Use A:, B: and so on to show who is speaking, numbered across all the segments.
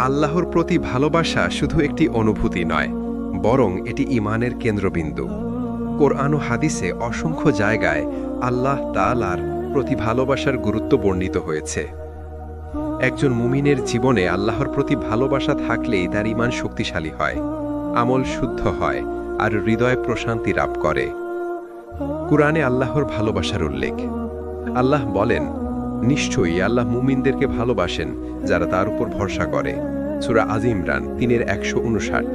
A: আল্লাহর প্রতি ভালোবাসা শুধু একটি অনুভূতি নয়, বরং এটি ঈমানের কেন্দ্রবিন্দু। কোরআন ও হাদিসে অসংখ্য জায়গায় আল্লাহ তাআলার প্রতি ভালোবাসার গুরুত্ব বর্ণিত হয়েছে। একজন মুমিনের জীবনে আল্লাহর প্রতি ভালোবাসা থাকলেই তার ঈমান শক্তিশালী হয়, আমল শুদ্ধ হয় আর হৃদয় প্রশান্তি লাভ করে। কুরআনে আল্লাহর ভালোবাসার উল্লেখ। আল্লাহ বলেন, নিশ্চয়ই আল্লাহ মুমিনদেরকে ভালোবাসেন যারা তার উপর ভরসা করে। সূরা আজ ইমরান ৩:১৫৯।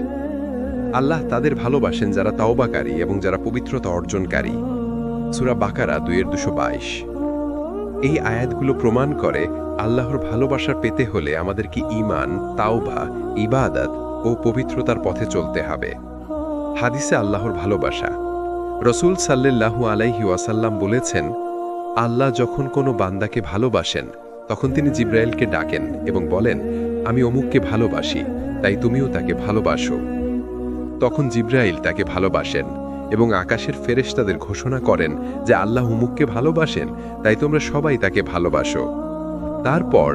A: আল্লাহ তাদের ভালোবাসেন যারা তাওবাকারী এবং যারা পবিত্রতা অর্জনকারী। সূরা বাকারা ২:২২। এই আয়াতগুলো প্রমাণ করে আল্লাহর ভালোবাসা পেতে হলে আমাদেরকে ঈমান, তাওবা, ইবাদত ও পবিত্রতার পথে চলতে হবে। হাদিসে আল্লাহর ভালোবাসা। রাসূল সাল্লাল্লাহু আলাইহি ওয়াসাল্লাম বলেছেন, আল্লাহ যখন কোনো বান্দাকে ভালোবাসেন তখন তিনি জিবরাইলকে ডাকেন এবং বলেন, আমি অমুককে ভালোবাসি, তাই তুমিও তাকে ভালোবাসো। তখন জিবরাইল তাকে ভালোবাসেন এবং আকাশের ফেরেশতাদের ঘোষণা করেন যে আল্লাহ অমুককে ভালোবাসেন, তাই তোমরা সবাই তাকে ভালোবাসো। তারপর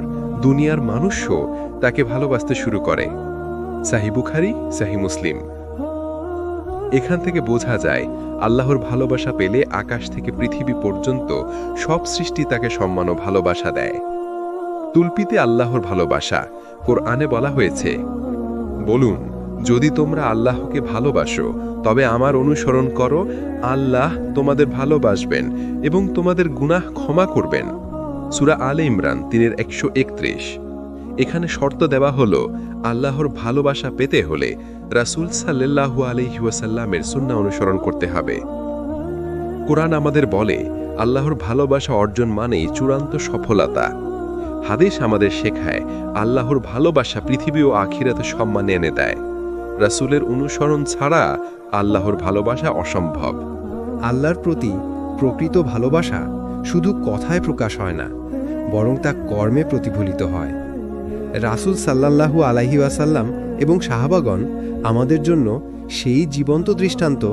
A: দুনিয়ার মানুষও তাকে ভালোবাসতে শুরু করে। সহিহ বুখারী, সহিহ মুসলিম। এখান থেকে বোঝা যায় আল্লাহর ভালোবাসা পেলে আকাশ থেকে পৃথিবী পর্যন্ত সব সৃষ্টি তাকে সম্মান ও ভালোবাসা দেয়। তুলপিতে আল্লাহর ভালোবাসা। কোরআনে বলা হয়েছে, বলুন, যদি তোমরা আল্লাহকে ভালোবাসো তবে আমার অনুসরণ করো, আল্লাহ তোমাদের ভালোবাসবেন এবং তোমাদের গুনাহ ক্ষমা করবেন। সূরা আলে ইমরান ৩:১৩১। এখানে শর্ত দেওয়া হলো, আল্লাহর ভালোবাসা পেতে হলে রাসূল সাল্লাল্লাহু আলাইহি ওয়াসাল্লামের সুন্নাহ অনুসরণ করতে হবে। কোরআন আমাদের বলে, আল্লাহর ভালোবাসা অর্জন মানেই চূড়ান্ত সফলতা। হাদিস আমাদের শেখায়, আল্লাহর ভালোবাসা পৃথিবী ও আখিরাতে সম্মান এনে দেয়। রাসূলের অনুসরণ ছাড়া আল্লাহর ভালোবাসা অসম্ভব।
B: আল্লাহর প্রতি প্রকৃত ভালোবাসা শুধু কথায় প্রকাশ হয় না, বরং তা কর্মে প্রতিফলিত হয়। রাসূল সাল্লাল্লাহু আলাইহি ওয়াসাল্লাম এবং সাহাবাগণ আমাদের জন্য সেই জীবন্ত দৃষ্টান্ত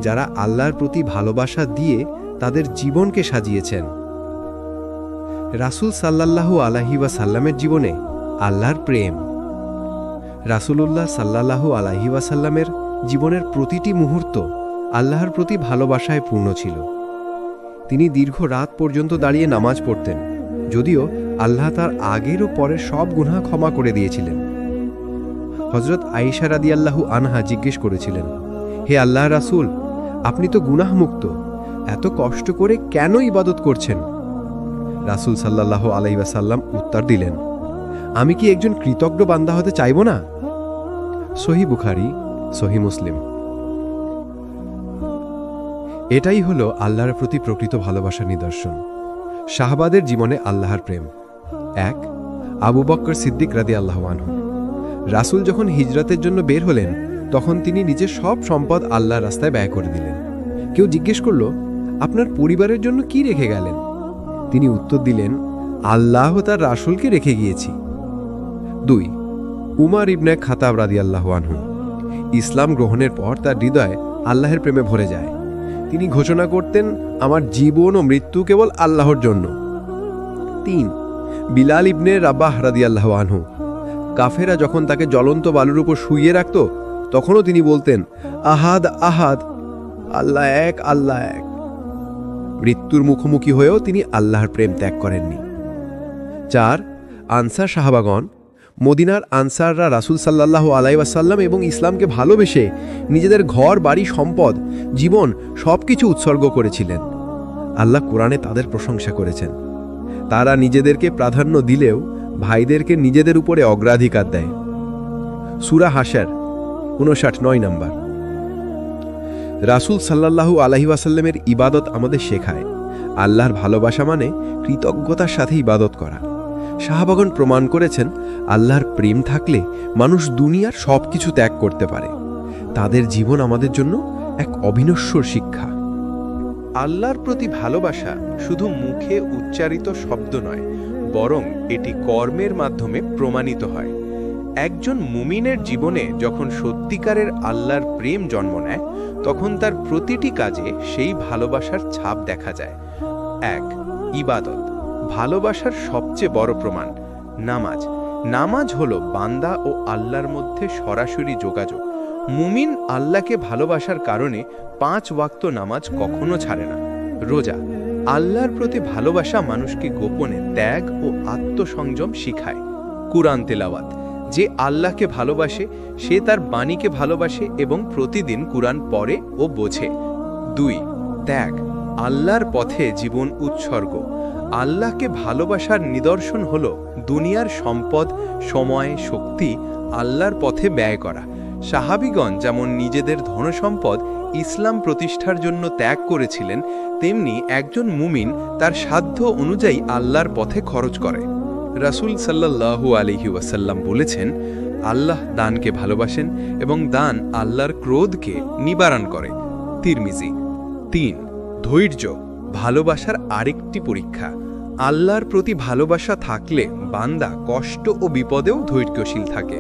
B: যারা আল্লাহর প্রতি ভালোবাসা দিয়ে তাদের জীবনকে সাজিয়েছেন। রাসূল সাল্লাল্লাহু আলাইহি ওয়াসাল্লামের জীবনে আল্লাহর প্রেম। রাসূলুল্লাহ সাল্লাল্লাহু আলাইহি ওয়াসাল্লামের জীবনের প্রতিটি মুহূর্ত আল্লাহর প্রতি ভালোবাসায় পূর্ণ ছিল। তিনি দীর্ঘ রাত পর্যন্ত দাঁড়িয়ে নামাজ পড়তেন, যদিও আল্লাহ তার আগের ও পরের সব গুনাহ ক্ষমা করে দিয়েছিলেন। হযরত আয়েশা রাদিয়াল্লাহু আনহা জিজ্ঞেস করেছিলেন, হে আল্লাহর রাসূল, আপনি তো গুনাহমুক্ত, এত কষ্ট করে কেন ইবাদত করছেন? রাসূল সাল্লাল্লাহু আলাইহি ওয়াসাল্লাম উত্তর দিলেন, আমি কি একজন কৃতজ্ঞ বান্দা হতে চাইব না? সহিহ বুখারী, সহিহ মুসলিম। এটাই হলো আল্লাহর প্রতি প্রকৃত ভালোবাসার নিদর্শন। সাহাবাদের জীবনে আল্লাহর প্রেম। ১. আবু বকর সিদ্দিক রাদিয়াল্লাহু আনহু। রাসূল যখন হিজরতের জন্য বের হলেন, তখন তিনি নিজের সব সম্পদ আল্লাহর রাস্তায় ব্যয় করে দিলেন। কেউ জিজ্ঞেস করল, আপনার পরিবারের জন্য কি রেখে গেলেন? তিনি উত্তর দিলেন, আল্লাহ ও তার রাসূলকে রেখে গিয়েছি। ২. উমর ইবনে খাত্তাব রাদিয়াল্লাহু আনহু। ইসলাম গ্রহণের পর তার হৃদয় আল্লাহর প্রেমে ভরে যায়। তিনি ঘোষণা করতেন, আমার জীবন ও মৃত্যু কেবল আল্লাহর জন্য। ৩. বিলাল ইবনে রাবাহ রাদিয়াল্লাহু আনহু। কাফেরা যখন তাকে জ্বলন্ত বালুর উপর শুইয়ে রাখত, তখনও তিনি বলতেন, আহাদ আহাদ, আল্লাহ এক, আল্লাহ এক। মৃত্যুর মুখোমুখি হয়েও তিনি আল্লাহর প্রেম ত্যাগ করেননি। ৪. আনসার সাহাবাগণ। মদিনার আনসাররা রাসূল সাল্লাল্লাহু আলাইহি ওয়াসাল্লাম এবং ইসলামকে ভালোবেসে নিজেদের ঘর, বাড়ি, সম্পদ, জীবন সবকিছু উৎসর্গ করেছিলেন। আল্লাহ কোরআনে তাদের প্রশংসা করেছেন। তারা নিজেদেরকে প্রাধান্য দিলেও ভাইদেরকে নিজেদের উপরে অগ্রাধিকার দেয়। সূরা হাশর ৫৯ নম্বর। রাসূল সাল্লাল্লাহু আলাইহি ওয়াসাল্লামের ইবাদত আমাদের শেখায়, আল্লাহর ভালোবাসা মানে কৃতজ্ঞতার সাথে ইবাদত করা। সাহাবাগণ প্রমাণ করেছেন, আল্লাহর প্রেম থাকলে মানুষ দুনিয়ার সবকিছু ত্যাগ করতে পারে। তাদের জীবন আমাদের জন্য এক অবিনশ্বর শিক্ষা।
A: আল্লাহর প্রতি ভালোবাসা শুধু মুখে উচ্চারিত শব্দ নয়, বরং এটি কর্মের মাধ্যমে প্রমাণিত হয়। একজন মুমিনের জীবনে যখন সত্যিকারের আল্লাহর প্রেম জন্ম নেয়, তখন তার প্রতিটি কাজে সেই ভালোবাসার ছাপ দেখা যায়। ১. ইবাদত। ভালোবাসার সবচেয়ে বড় প্রমাণ নামাজ।
C: নামাজ হলো বান্দা ও আল্লাহর মধ্যে সরাসরি যোগাযোগ। মুমিন আল্লাহকে ভালোবাসার কারণে 5 ওয়াক্ত নামাজ কখনো ছাড়ে না। রোজা আল্লাহর প্রতি ভালোবাসা মানুষকে গোপনে ত্যাগ ও আত্মসংযম শিখায়। কুরআন তেলাওয়াত, যে আল্লাহকে ভালোবাসে সে তার বাণীকে ভালোবাসে এবং প্রতিদিন কুরআন পড়ে ও বোঝে। 2 ত্যাগ আল্লাহর পথে জীবন উৎসর্গ। আল্লাহকে ভালোবাসার নিদর্শন হল দুনিয়ার সম্পদ, সময়, শক্তি আল্লাহর পথে ব্যয় করা। সাহাবীগণ যেমন নিজেদের ধনসম্পদ ইসলাম প্রতিষ্ঠার জন্য ত্যাগ করেছিলেন, তেমনি একজন মুমিন তার সাধ্য অনুযায়ী আল্লাহর পথে খরচ করে। রাসূল সাল্লাল্লাহু আলাইহি ওয়াসাল্লাম বলেছেন, আল্লাহ দানকে ভালোবাসেন এবং দান আল্লাহর ক্রোধকে নিবারণ করে। তিরমিজি। 3 ধৈর্য ভালোবাসার আরেকটি পরীক্ষা। আল্লাহর প্রতি ভালোবাসা থাকলে বান্দা কষ্ট ও বিপদেও ধৈর্যশীল থাকে।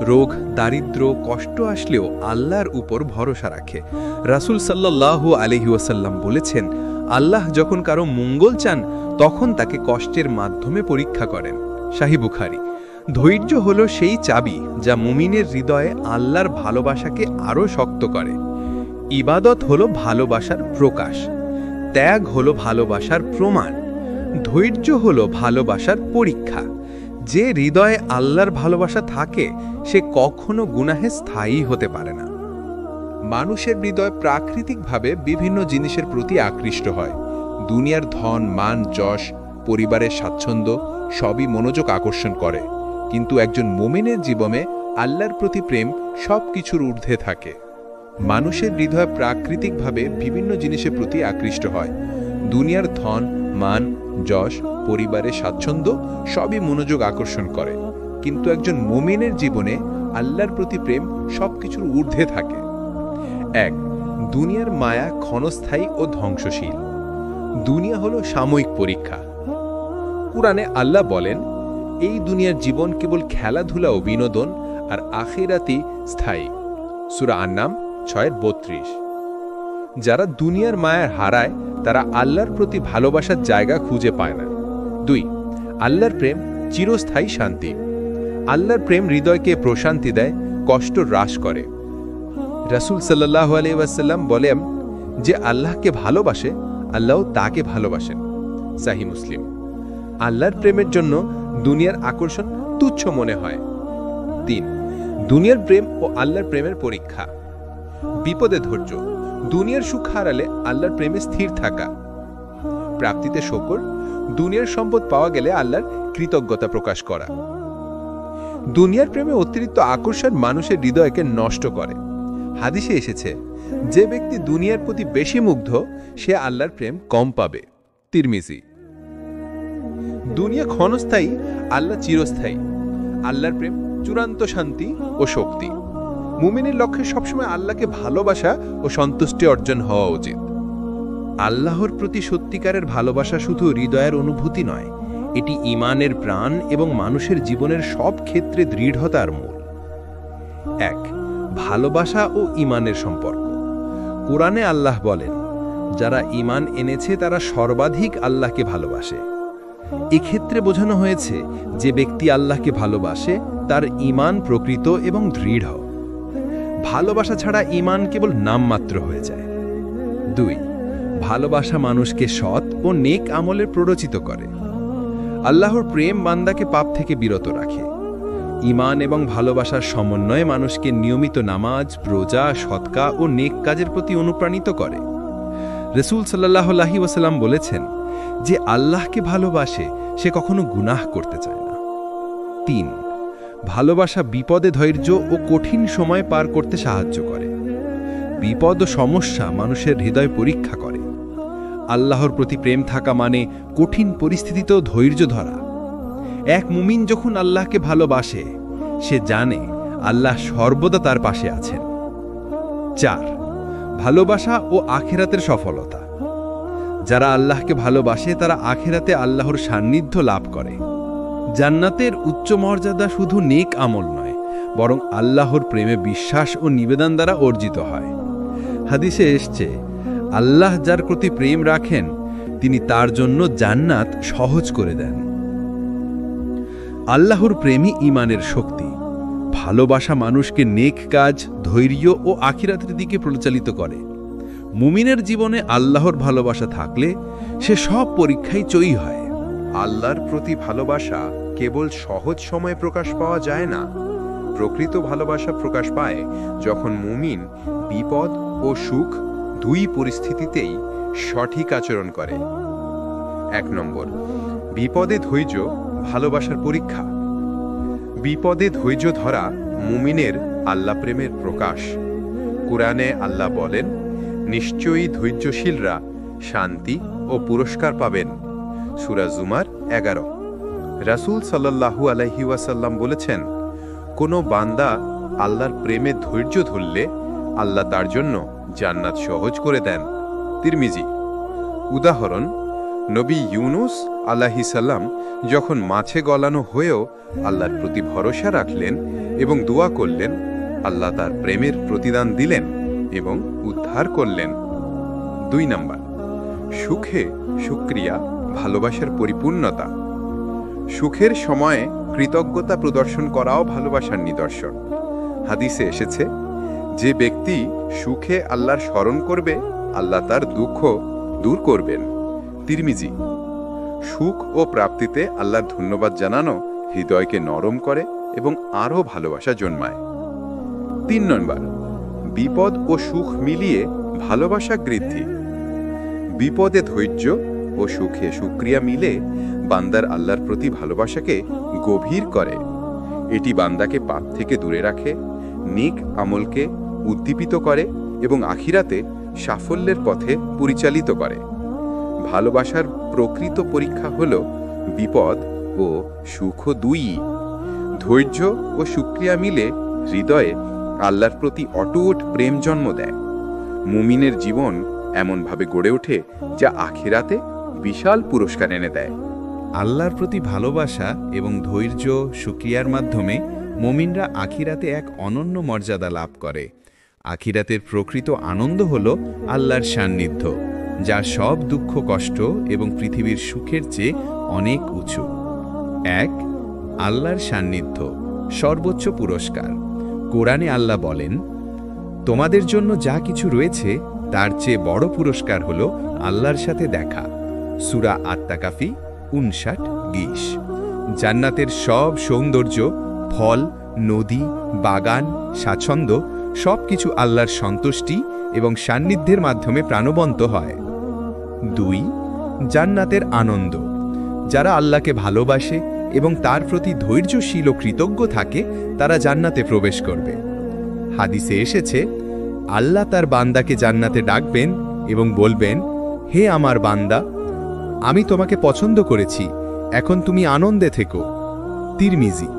C: রোগ, দারিদ্র্য, কষ্ট আসলেও আল্লাহর উপর ভরসা রাখে। রাসূল সাল্লাল্লাহু আলাইহি ওয়াসাল্লাম বলেছেন, আল্লাহ যখন কারো মঙ্গল চান তখন তাকে কষ্টের মাধ্যমে পরীক্ষা করেন। সহিহ বুখারী। ধৈর্য হলো সেই চাবি যা মুমিনের হৃদয়ে আল্লাহর ভালোবাসাকে আরও শক্ত করে। ইবাদত হলো ভালোবাসার প্রকাশ। ত্যাগ হলো ভালোবাসার প্রমাণ। ধৈর্য হলো ভালোবাসার পরীক্ষা। যে হৃদয়ে আল্লাহর ভালোবাসা থাকে সে কখনো গুনাহে স্থায়ী হতে পারে না।
D: মানুষের হৃদয় প্রাকৃতিকভাবে বিভিন্ন জিনিসের প্রতি আকৃষ্ট হয়। দুনিয়ার ধন, মান, যশ, পরিবারের স্বাচ্ছন্দ্য সবই মনোযোগ আকর্ষণ করে। কিন্তু একজন মুমিনের জীবনে আল্লাহর প্রতি প্রেম সবকিছুর ঊর্ধ্বে থাকে। মানুষের হৃদয় প্রাকৃতিকভাবে বিভিন্ন জিনিসের প্রতি আকৃষ্ট হয়। দুনিয়ার ধন, মান, যশ, পরিবারের স্বাচ্ছন্দ্য সবই মনোযোগ আকর্ষণ করে। কিন্তু একজন মুমিনের জীবনে আল্লাহর প্রতি প্রেম সবকিছুর ঊর্ধ্বে থাকে। 1 দুনিয়ার মায়া ক্ষণস্থায়ী ও ধ্বংসশীল। দুনিয়া হলো সাময়িক পরীক্ষা। কুরআনে আল্লাহ বলেন, এই দুনিয়ার জীবন কেবল খেলাধুলা ও বিনোদন, আর আখিরাতই স্থায়ী। সূরা আন-নাম 6:32। যারা দুনিয়ার মায়ার হারায় তারা আল্লাহর প্রতি ভালোবাসার জায়গা খুঁজে পায় না। 2 আল্লাহর প্রেম চিরস্থায়ী শান্তি। আল্লাহর প্রেম হৃদয়কে প্রশান্তি দেয়, কষ্ট হ্রাস করে। রাসূল সাল্লাল্লাহু আলাইহি ওয়াসাল্লাম বলেন, যে আল্লাহকে ভালোবাসে আল্লাহও তাকে ভালোবাসেন। সহিহ মুসলিম। আল্লাহর প্রেমের জন্য দুনিয়ার আকর্ষণ তুচ্ছ মনে হয়। 3 দুনিয়ার প্রেম ও আল্লাহর প্রেমের পরীক্ষা। বিপদে ধৈর্য। দুনিয়ার সুখ হারালে আল্লাহর প্রেমে স্থির থাকা। প্রাপ্তিতে শকর। দুনিয়ার সম্পদ পাওয়া গেলে আল্লাহর কৃতজ্ঞতা প্রকাশ করা। দুনিয়ার প্রেমে অতিরিক্ত আকর্ষণ মানুষের হৃদয়কে নষ্ট করে। হাদিসে এসেছে, যে ব্যক্তি দুনিয়ার প্রতি বেশি মুগ্ধ সে আল্লাহর প্রেম কম পাবে। তিরমিজি। দুনিয়া ক্ষণস্থায়ী, আল্লাহ চিরস্থায়ী। আল্লাহর প্রেম চূড়ান্ত শান্তি ও শক্তি। মুমিনের লক্ষ্যে সবসময় আল্লাহকে ভালোবাসা ও সন্তুষ্টি অর্জন হওয়া উচিত।
C: আল্লাহর প্রতি সত্যিকারের ভালোবাসা শুধু হৃদয়ের অনুভূতি নয়, এটি ঈমানের প্রাণ এবং মানুষের জীবনের সব ক্ষেত্রে দৃঢ়তার মূল। 1 ভালোবাসা ও ঈমানের সম্পর্ক। কোরআনে আল্লাহ বলেন, যারা ঈমান এনেছে তারা সর্বাধিক আল্লাহকে ভালোবাসে। এক্ষেত্রে বোঝানো হয়েছে যে ব্যক্তি আল্লাহকে ভালোবাসে তার ঈমান প্রকৃত এবং দৃঢ়। ভালোবাসা ছাড়া ঈমান কেবল নামমাত্র হয়ে যায়। 2 ভালোবাসা মানুষকে সৎ ও নেক আমলে প্ররোচিত করে। আল্লাহর প্রেম বান্দাকে পাপ থেকে বিরত রাখে। ঈমান এবং ভালোবাসার সমন্বয়ে মানুষকে নিয়মিত নামাজ, রোজা, সদকা ও নেক কাজের প্রতি অনুপ্রাণিত করে। রাসূল সাল্লাল্লাহু আলাইহি ওয়াসাল্লাম বলেছেন, যে আল্লাহকে ভালোবাসে সে কখনো গুনাহ করতে চায় না। 3 ভালোবাসা বিপদে ধৈর্য ও কঠিন সময় পার করতে সাহায্য করে। বিপদ ও সমস্যা মানুষের হৃদয় পরীক্ষা করে। আল্লাহর প্রতি প্রেম থাকা মানে কঠিন পরিস্থিতিতেও ধৈর্য ধরা। এক মুমিন যখন আল্লাহকে ভালোবাসে সে জানে আল্লাহ সর্বদা তার পাশে আছেন। 4 ভালোবাসা ও আখিরাতের সফলতা। যারা আল্লাহকে ভালোবাসে তারা আখিরাতে আল্লাহর সান্নিধ্য লাভ করে। জান্নাতের উচ্চ মর্যাদা শুধু নেক আমল নয়, বরং আল্লাহর প্রেমে বিশ্বাস ও নিবেদন দ্বারা অর্জিত হয়। হাদিসে এসেছে, আল্লাহ যার প্রতি প্রেম রাখেন তিনি তার জন্য জান্নাত সহজ করে দেন।
E: আল্লাহর প্রেমই ঈমানের শক্তি। ভালোবাসা মানুষকে নেক কাজ, ধৈর্য ও আখিরাতের দিকে পরিচালিত করে। মুমিনের জীবনে আল্লাহর ভালোবাসা থাকলে সে সব পরীক্ষায় জয়ী হয়।
A: আল্লাহর প্রতি ভালোবাসা কেবল সহজ সময়ে প্রকাশ পাওয়া যায় না। প্রকৃত ভালোবাসা প্রকাশ পায় যখন মুমিন বিপদ ও সুখ দুই পরিস্থিতিতেই সঠিক আচরণ করে। 1 নম্বর, বিপদে ধৈর্য ভালোবাসার পরীক্ষা। বিপদে ধৈর্য ধরা মুমিনের আল্লাহ প্রেমের প্রকাশ। কুরআনে আল্লাহ বলেন, নিশ্চয়ই ধৈর্যশীলরা শান্তি ও পুরস্কার পাবেন। সূরা জুমার 11। রাসূল সাল্লাল্লাহু আলাইহি ওয়াসাল্লাম বলেছেন, কোনো বান্দা আল্লাহর প্রেমে ধৈর্য ধরলে আল্লাহ তার জন্য জান্নাত সহজ করে দেন। তিরমিজি। উদাহরণ, নবী ইউনুস আলাইহিস সালাম যখন মাছে গলানো হয়েও আল্লাহর প্রতি ভরসা রাখলেন এবং দোয়া করলেন, আল্লাহ তার প্রেমের প্রতিদান দিলেন এবং উদ্ধার করলেন। 2 নম্বর, সুখে শুকরিয়া ভালোবাসার পরিপূর্ণতা। সুখের সময়ে কৃতজ্ঞতা প্রদর্শন করাও ভালোবাসার নিদর্শন। হাদিসে এসেছে, যে ব্যক্তি সুখে আল্লাহর স্মরণ করবে, আল্লাহ তার দুঃখ দূর করবেন। তিরমিজি। সুখ ও প্রাপ্তিতে আল্লাহর ধন্যবাদ জানানো হৃদয়কে নরম করে এবং আরও ভালোবাসা জন্মায়। 3 নম্বর, বিপদ ও সুখ মিলিয়ে ভালোবাসা বৃদ্ধি। বিপদে ধৈর্য ও সুখে শুকরিয়া মিলে বান্দার আল্লাহর প্রতি ভালোবাসাকে গভীর করে। এটি বান্দাকে পাপ থেকে দূরে রাখে, নেক আমলকে উদ্দীপিত করে এবং আখিরাতে সাফল্যের পথে পরিচালিত করে। ভালোবাসার প্রকৃত পরীক্ষা হল বিপদ ও সুখ দুইই। ধৈর্য ও শুকরিয়া মিলে হৃদয়ে আল্লাহর প্রতি অটুট প্রেম জন্ম দেয়। মুমিনের জীবন এমনভাবে গড়ে ওঠে যা আখিরাতে বিশাল পুরস্কার এনে দেয়।
E: আল্লাহর প্রতি ভালোবাসা এবং ধৈর্য শুকরিয়ার মাধ্যমে মুমিনরা আখিরাতে এক অনন্য মর্যাদা লাভ করে। আখিরাতের প্রকৃত আনন্দ হল আল্লাহর সান্নিধ্য, যা সব দুঃখ কষ্ট এবং পৃথিবীর সুখের চেয়ে অনেক উঁচু। 1, আল্লাহর সান্নিধ্য সর্বোচ্চ পুরস্কার। কোরআনে আল্লাহ বলেন, তোমাদের জন্য যা কিছু রয়েছে তার চেয়ে বড় পুরস্কার হল আল্লাহর সাথে দেখা। সূরা আত-তাকাফি 59-20। জান্নাতের সব সৌন্দর্য, ফল, নদী, বাগান, স্বাচ্ছন্দ্য সবকিছু আল্লাহর সন্তুষ্টি এবং সান্নিধ্যের মাধ্যমে প্রাণবন্ত হয়। 2, জান্নাতের আনন্দ। যারা আল্লাহকে ভালোবাসে এবং তার প্রতি ধৈর্যশীল ও কৃতজ্ঞ থাকে, তারা জান্নাতে প্রবেশ করবে। হাদিসে এসেছে, আল্লাহ তার বান্দাকে জান্নাতে ডাকবেন এবং বলবেন, হে আমার বান্দা, আমি তোমাকে পছন্দ করেছি, এখন তুমি আনন্দে থেকো। তিরমিজি।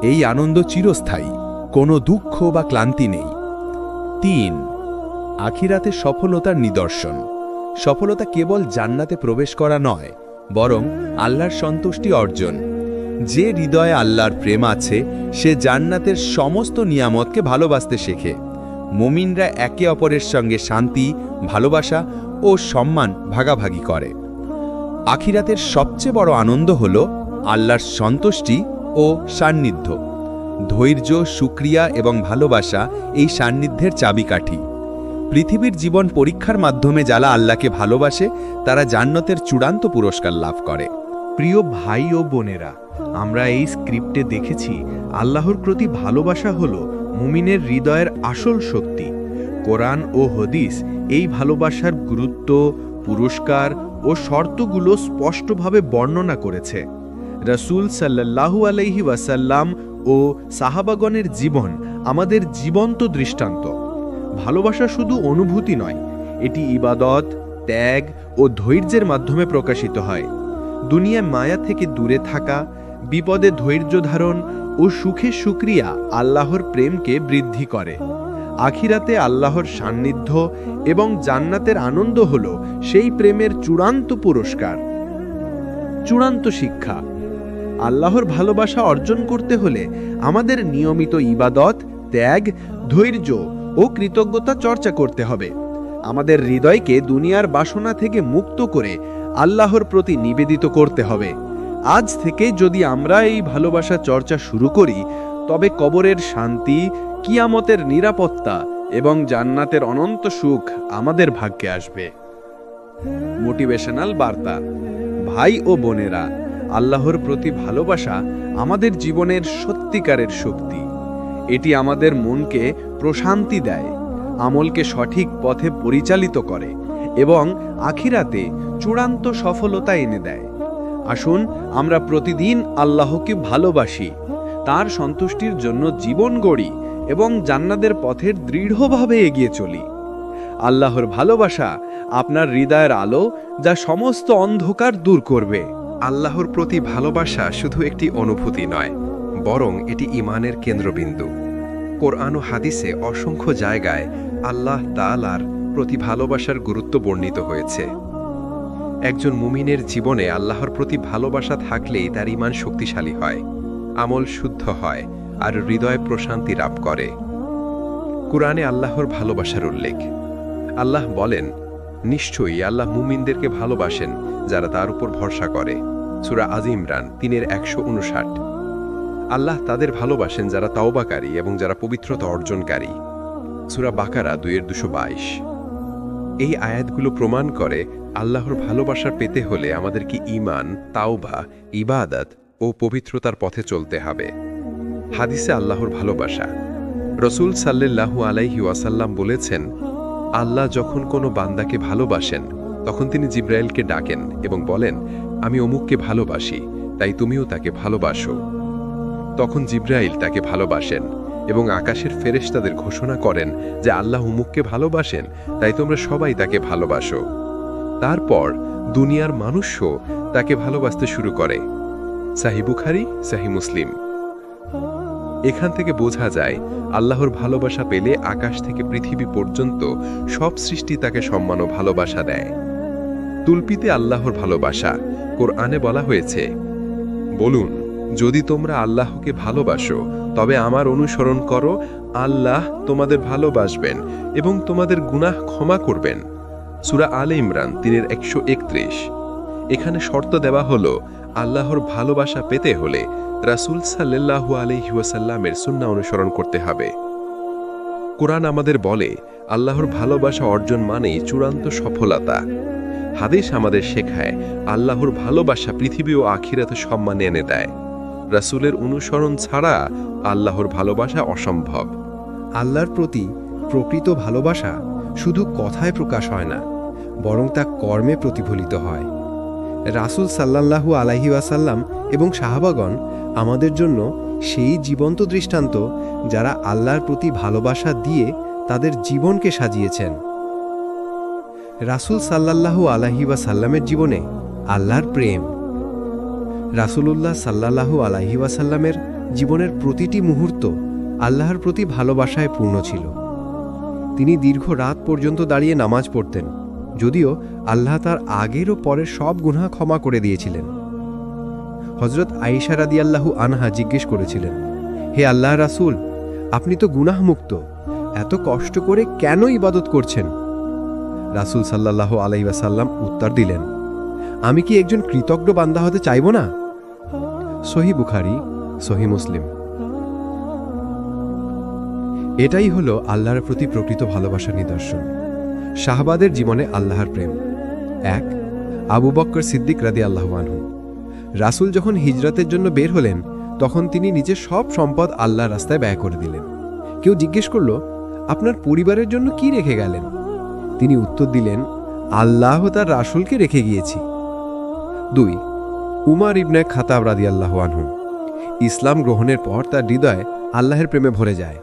E: এই আনন্দ চিরস্থায়ী, কোনো দুঃখ বা ক্লান্তি নেই। 3, আখিরাতে সফলতার নিদর্শন। সফলতা কেবল জান্নাতে প্রবেশ করা নয়, বরং আল্লাহর সন্তুষ্টি অর্জন। যে হৃদয়ে আল্লাহর প্রেম আছে, সে জান্নাতের সমস্ত নিয়ামতকে ভালোবাসতে শেখে। মুমিনরা একে অপরের সঙ্গে শান্তি, ভালোবাসা ও সম্মান ভাগাভাগি করে। আখিরাতের সবচেয়ে বড় আনন্দ হল আল্লাহর সন্তুষ্টি ও সান্নিধ্য। ধৈর্য, শুকরিয়া এবং ভালোবাসা এই সান্নিধ্যের চাবিকাঠি। পৃথিবীর জীবন পরীক্ষার মাধ্যমে যারা আল্লাহকে ভালোবাসে, তারা জান্নাতের চূড়ান্ত পুরস্কার লাভ করে।
F: প্রিয় ভাই ও বোনেরা, আমরা এই স্ক্রিপ্টে দেখেছি আল্লাহর প্রতি ভালোবাসা হল মুমিনের হৃদয়ের আসল শক্তি। কোরআন ও হাদিস এই ভালোবাসার গুরুত্ব, পুরস্কার ও শর্তগুলো স্পষ্টভাবে বর্ণনা করেছে। রাসূল সাল্লাল্লাহু আলাইহি ওয়াসাল্লাম ও সাহাবাগণের জীবন আমাদের জীবন্ত দৃষ্টান্ত। ভালোবাসা শুধু অনুভূতি নয়, এটি ইবাদত, ত্যাগ ও ধৈর্যের মাধ্যমে প্রকাশিত হয়। দুনিয়ায় মায়া থেকে দূরে থাকা, বিপদে ধৈর্য ধারণ ও সুখে শুকরিয়া আল্লাহর প্রেমকে বৃদ্ধি করে। আখিরাতে আল্লাহর সান্নিধ্য এবং জান্নাতের আনন্দ হল সেই প্রেমের চূড়ান্ত পুরস্কার। চূড়ান্ত শিক্ষা: আল্লাহর ভালোবাসা অর্জন করতে হলে আমাদের নিয়মিত ইবাদত, ত্যাগ, ধৈর্য ও কৃতজ্ঞতা চর্চা করতে হবে। আমাদের হৃদয়কে দুনিয়ার বাসনা থেকে মুক্ত করে আল্লাহর প্রতি নিবেদিত করতে হবে। আজ থেকে যদি আমরা এই ভালোবাসা চর্চা শুরু করি, তবে কবরের শান্তি, কিয়ামতের নিরাপত্তা এবং জান্নাতের অনন্ত সুখ আমাদের ভাগ্যে আসবে। মোটিভেশনাল বার্তা। ভাই ও বোনেরা, আল্লাহর প্রতি ভালোবাসা আমাদের জীবনের সত্যিকারের শক্তি। এটি আমাদের মনকে প্রশান্তি দেয়, আমলকে সঠিক পথে পরিচালিত করে এবং আখিরাতে চূড়ান্ত সফলতা এনে দেয়। আসুন আমরা প্রতিদিন আল্লাহকে ভালোবাসি, তার সন্তুষ্টির জন্য জীবন গড়ি এবং জান্নাতের পথের দৃঢ়ভাবে এগিয়ে চলি। আল্লাহর ভালোবাসা আপনার হৃদয়ের আলো, যা সমস্ত অন্ধকার দূর করবে।
A: আল্লাহর প্রতি ভালোবাসা শুধু একটি অনুভূতি নয়, বরং এটি ঈমানের কেন্দ্রবিন্দু। কোরআন ও হাদিসে অসংখ্য জায়গায় আল্লাহ তাআলার প্রতি ভালোবাসার গুরুত্ব বর্ণিত হয়েছে। একজন মুমিনের জীবনে আল্লাহর প্রতি ভালোবাসা থাকলেই তার ঈমান শক্তিশালী হয়, আমল শুদ্ধ হয় আর হৃদয় প্রশান্তি লাভ করে। কুরআনে আল্লাহর ভালোবাসার উল্লেখ। আল্লাহ বলেন, নিশ্চয়ই আল্লাহ মুমিনদেরকে ভালোবাসেন যারা তার উপর ভরসা করে। সূরা আজ ইমরান 3:159। আল্লাহ তাদের ভালোবাসেন যারা তাওবাকারী এবং যারা পবিত্রতা অর্জনকারী। সূরা বাকারা 2:222। এই আয়াতগুলো প্রমাণ করে আল্লাহর ভালোবাসা পেতে হলে আমাদেরকে ঈমান, তাওবা, ইবাদত ও পবিত্রতার পথে চলতে হবে। হাদিসে আল্লাহর ভালোবাসা। রাসূল সাল্লাল্লাহু আলাইহি ওয়াসাল্লাম বলেছেন, আল্লাহ যখন কোনো বান্দাকে ভালোবাসেন তখন তিনি জিব্রাইলকে ডাকেন এবং বলেন, আমি অমুককে ভালোবাসি, তাই তুমিও তাকে ভালোবাসো। তখন জিব্রাইল তাকে ভালোবাসেন এবং আকাশের ফেরেশতাদের ঘোষণা করেন যে আল্লাহ অমুককে ভালোবাসেন, তাই তোমরা সবাই তাকে ভালোবাসো। তারপর দুনিয়ার মানুষও তাকে ভালোবাসতে শুরু করে। সহিহ বুখারী, সহিহ মুসলিম। এখান থেকে বোঝা যায় আল্লাহর ভালোবাসা পেলে আকাশ থেকে পৃথিবী পর্যন্ত সব সৃষ্টি তাকে সম্মান ও ভালোবাসা দেয়। তুলপিতে আল্লাহর ভালোবাসা। কোরআনে বলা হয়েছে, বলুন, যদি তোমরা আল্লাহকে ভালোবাসো তবে আমার অনুসরণ করো, আল্লাহ তোমাদের ভালোবাসবেন এবং তোমাদের গুনাহ ক্ষমা করবেন। সূরা আলে ইমরান 3:131। এখানে শর্ত দেওয়া হলো, আল্লাহর ভালোবাসা পেতে হলে রাসূল সাল্লাল্লাহু আলাইহি ওয়াসাল্লামের সুন্নাহ অনুসরণ করতে হবে। কোরআন আমাদের বলে, আল্লাহর ভালোবাসা অর্জন মানেই চূড়ান্ত সফলতা। হাদিস আমাদের শেখায়, আল্লাহর ভালোবাসা পৃথিবী ও আখিরাতে সম্মান এনে দেয়। রাসূলের অনুসরণ ছাড়া আল্লাহর ভালোবাসা অসম্ভব।
B: আল্লাহর প্রতি প্রকৃত ভালোবাসা শুধু কথায় প্রকাশ হয় না, বরং তা কর্মে প্রতিফলিত হয়। রাসূল সাল্লাল্লাহু আলাইহি ওয়াসাল্লাম এবং সাহাবাগণ আমাদের জন্য সেই জীবন্ত দৃষ্টান্ত, যারা আল্লাহর প্রতি ভালোবাসা দিয়ে তাদের জীবনকে সাজিয়েছেন। রাসূল সাল্লাল্লাহু আলাইহি ওয়াসাল্লামের জীবনে আল্লাহর প্রেম। রাসূলুল্লাহ সাল্লাল্লাহু আলাইহি ওয়াসাল্লামের জীবনের প্রতিটি মুহূর্ত আল্লাহর প্রতি ভালোবাসায় পূর্ণ ছিল। তিনি দীর্ঘ রাত পর্যন্ত দাঁড়িয়ে নামাজ পড়তেন, যদিও আল্লাহ তার আগের ও পরের সব গুনাহ ক্ষমা করে দিয়েছিলেন। হযরত আয়েশা রাদিয়াল্লাহু আনহা জিজ্ঞেস করেছিলেন, হে আল্লাহর রাসূল, আপনি তো গুনাহমুক্ত, এত কষ্ট করে কেন ইবাদত করছেন? রাসূল সাল্লাল্লাহু আলাইহি ওয়াসাল্লাম উত্তর দিলেন, আমি কি একজন কৃতজ্ঞ বান্দা হতে চাইব না? সহিহ বুখারী, সহিহ মুসলিম। এটাই হলো আল্লাহর প্রতি প্রকৃত ভালোবাসার নিদর্শন। সাহাবাদের জীবনে আল্লাহর প্রেম। 1. আবু বকর সিদ্দিক রাদিয়াল্লাহু আনহু। রাসূল যখন হিজরতের জন্য বের হলেন, তখন তিনি নিজের সব সম্পদ আল্লাহর রাস্তায় ব্যয় করে দিলেন। কেউ জিজ্ঞেস করল, আপনার পরিবারের জন্য কি রেখে গেলেন? তিনি উত্তর দিলেন, আল্লাহ তার রাসূলকে রেখে গিয়েছি। 2. উমর ইবনে খাত্তাব রাদিয়াল্লাহু আনহু। ইসলাম গ্রহণের পর তার হৃদয় আল্লাহর প্রেমে ভরে যায়।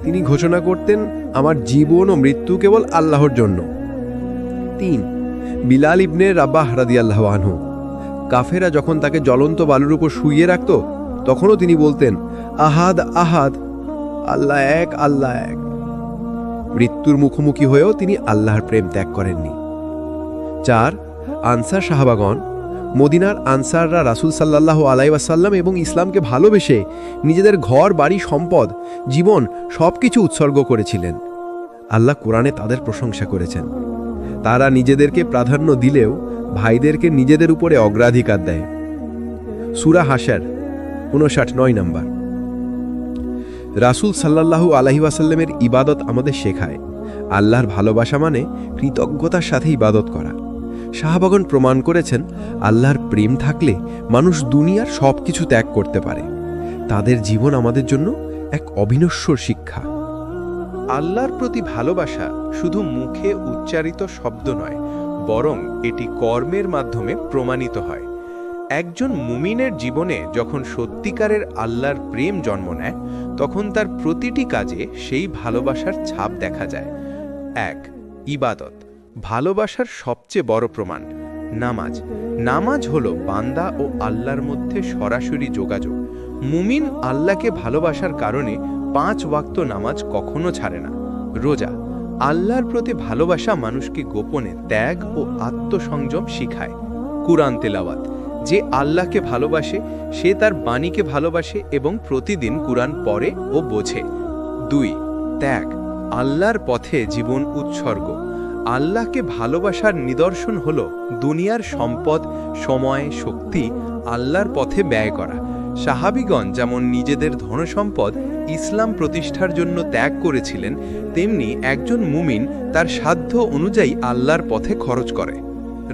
B: তিনি ঘোষণা করতেন, আমার জীবন ও মৃত্যু কেবল আল্লাহর জন্য। 3. বিলাল ইবনে রাবাহ রাদিয়াল্লাহু আনহু। কাফেরা যখন তাকে জ্বলন্ত বালুর উপর শুইয়ে রাখত, তখনও তিনি বলতেন, আহাদ আহাদ, আল্লাহ এক, আল্লাহ এক। মৃত্যুর মুখোমুখি হয়েও তিনি আল্লাহর প্রেম ত্যাগ করেননি। 4. আনসার সাহাবাগণ। মদিনার আনসাররা রাসূল সাল্লাল্লাহু আলাইহি ওয়াসাল্লাম এবং ইসলামকে ভালোবেসে নিজেদের ঘর, বাড়ি, সম্পদ, জীবন সবকিছু উৎসর্গ করেছিলেন। আল্লাহ কোরআনে তাদের প্রশংসা করেছেন। তারা নিজেদেরকে প্রাধান্য দিলেও ভাইদেরকে নিজেদের উপরে অগ্রাধিকার দেয়। সূরা হাশর 59 নম্বর। রাসূল সাল্লাল্লাহু আলাইহি ওয়াসাল্লামের ইবাদত আমাদের শেখায় আল্লাহর ভালোবাসা মানে কৃতজ্ঞতার সাথে ইবাদত করা। সাহাবাগণ প্রমাণ করেছেন আল্লাহর প্রেম থাকলে মানুষ দুনিয়ার সবকিছু ত্যাগ করতে পারে। তাদের জীবন আমাদের জন্য এক অবিনশ্বর শিক্ষা।
C: আল্লাহর প্রতি ভালোবাসা শুধু মুখে উচ্চারিত শব্দ নয়, বরং এটি কর্মের মাধ্যমে প্রমাণিত হয়। একজন মুমিনের জীবনে যখন সত্যিকারের আল্লাহর প্রেম জন্ম নেয়, তখন তার প্রতিটি কাজে সেই ভালোবাসার ছাপ দেখা যায়। 1. ইবাদত, ভালোবাসার সবচেয়ে বড় প্রমাণ। নামাজ, নামাজ হলো বান্দা ও আল্লাহর মধ্যে সরাসরি যোগাযোগ। মুমিন আল্লাহকে ভালোবাসার কারণে 5 ওয়াক্ত নামাজ কখনো ছাড়ে না। রোজা, আল্লাহর প্রতি ভালোবাসা মানুষকে গোপনে ত্যাগ ও আত্মসংযম শিখায়। কুরআন তেলাওয়াত, যে আল্লাহকে ভালোবাসে সে তার বাণীকে ভালোবাসে এবং প্রতিদিন কুরআন পড়ে ও বোঝে। 2. ত্যাগ, আল্লাহর পথে জীবন উৎসর্গ। আল্লাহকে ভালোবাসার নিদর্শন হল দুনিয়ার সম্পদ, সময়, শক্তি আল্লাহর পথে ব্যয় করা। সাহাবীগণ যেমন নিজেদের ধনসম্পদ ইসলাম প্রতিষ্ঠার জন্য ত্যাগ করেছিলেন, তেমনি একজন মুমিন তার সাধ্য অনুযায়ী আল্লাহর পথে খরচ করে।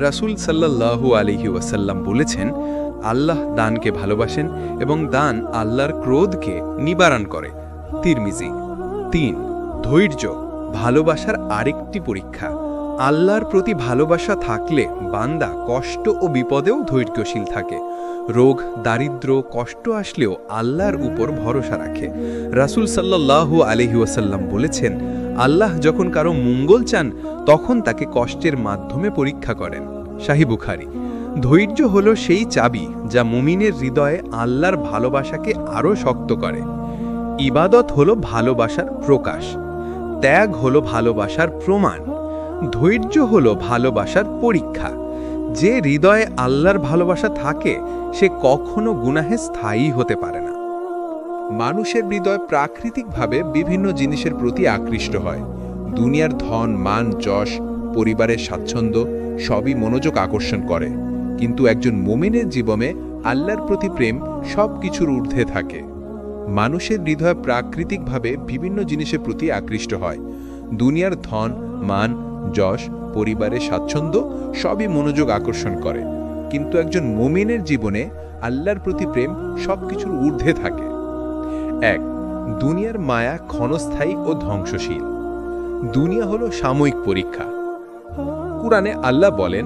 C: রাসূল সাল্লাল্লাহু আলাইহি ওয়াসাল্লাম বলেছেন, আল্লাহ দানকে ভালোবাসেন এবং দান আল্লাহর ক্রোধকে নিবারণ করে। তিরমিজি। 3. ধৈর্য, ভালোবাসার আরেকটি পরীক্ষা। আল্লাহর প্রতি ভালোবাসা থাকলে বান্দা কষ্ট ও বিপদেও ধৈর্যশীল থাকে। রোগ, দারিদ্র্য, কষ্ট আসলেও আল্লাহর উপর ভরসা রাখে। রাসূল সাল্লাল্লাহু আলাইহি ওয়াসাল্লাম বলেছেন, আল্লাহ যখন কারো মঙ্গল চান তখন তাকে কষ্টের মাধ্যমে পরীক্ষা করেন। শাহী বুখারী। ধৈর্য হলো সেই চাবি যা মুমিনের হৃদয়ে আল্লাহর ভালোবাসাকে আরও শক্ত করে। ইবাদত হলো ভালোবাসার প্রকাশ। ত্যাগ হলো ভালোবাসার প্রমাণ। ধৈর্য হলো ভালোবাসার পরীক্ষা। যে হৃদয়ে আল্লাহর ভালোবাসা থাকে সে কখনো গুনাহে স্থায়ী হতে পারে না।
D: মানুষের হৃদয় প্রাকৃতিকভাবে বিভিন্ন জিনিসের প্রতি আকৃষ্ট হয়। দুনিয়ার ধন, মান, যশ, পরিবারের স্বাচ্ছন্দ্য সবই মনোযোগ আকর্ষণ করে, কিন্তু একজন মুমিনের জীবনে আল্লাহর প্রতি প্রেম সব কিছুর ঊর্ধ্বে থাকে। মানুষের হৃদয় প্রাকৃতিকভাবে বিভিন্ন জিনিসের প্রতি আকৃষ্ট হয়। দুনিয়ার ধন, মান, যশ, পরিবারের স্বাচ্ছন্দ্য সবই মনোযোগ আকর্ষণ করে, কিন্তু একজন মুমিনের জীবনে আল্লাহর প্রতি প্রেম সবকিছুর ঊর্ধ্বে থাকে। 1. দুনিয়ার মায়া ক্ষণস্থায়ী ও ধ্বংসশীল। দুনিয়া হলো সাময়িক পরীক্ষা। কুরআনে আল্লাহ বলেন,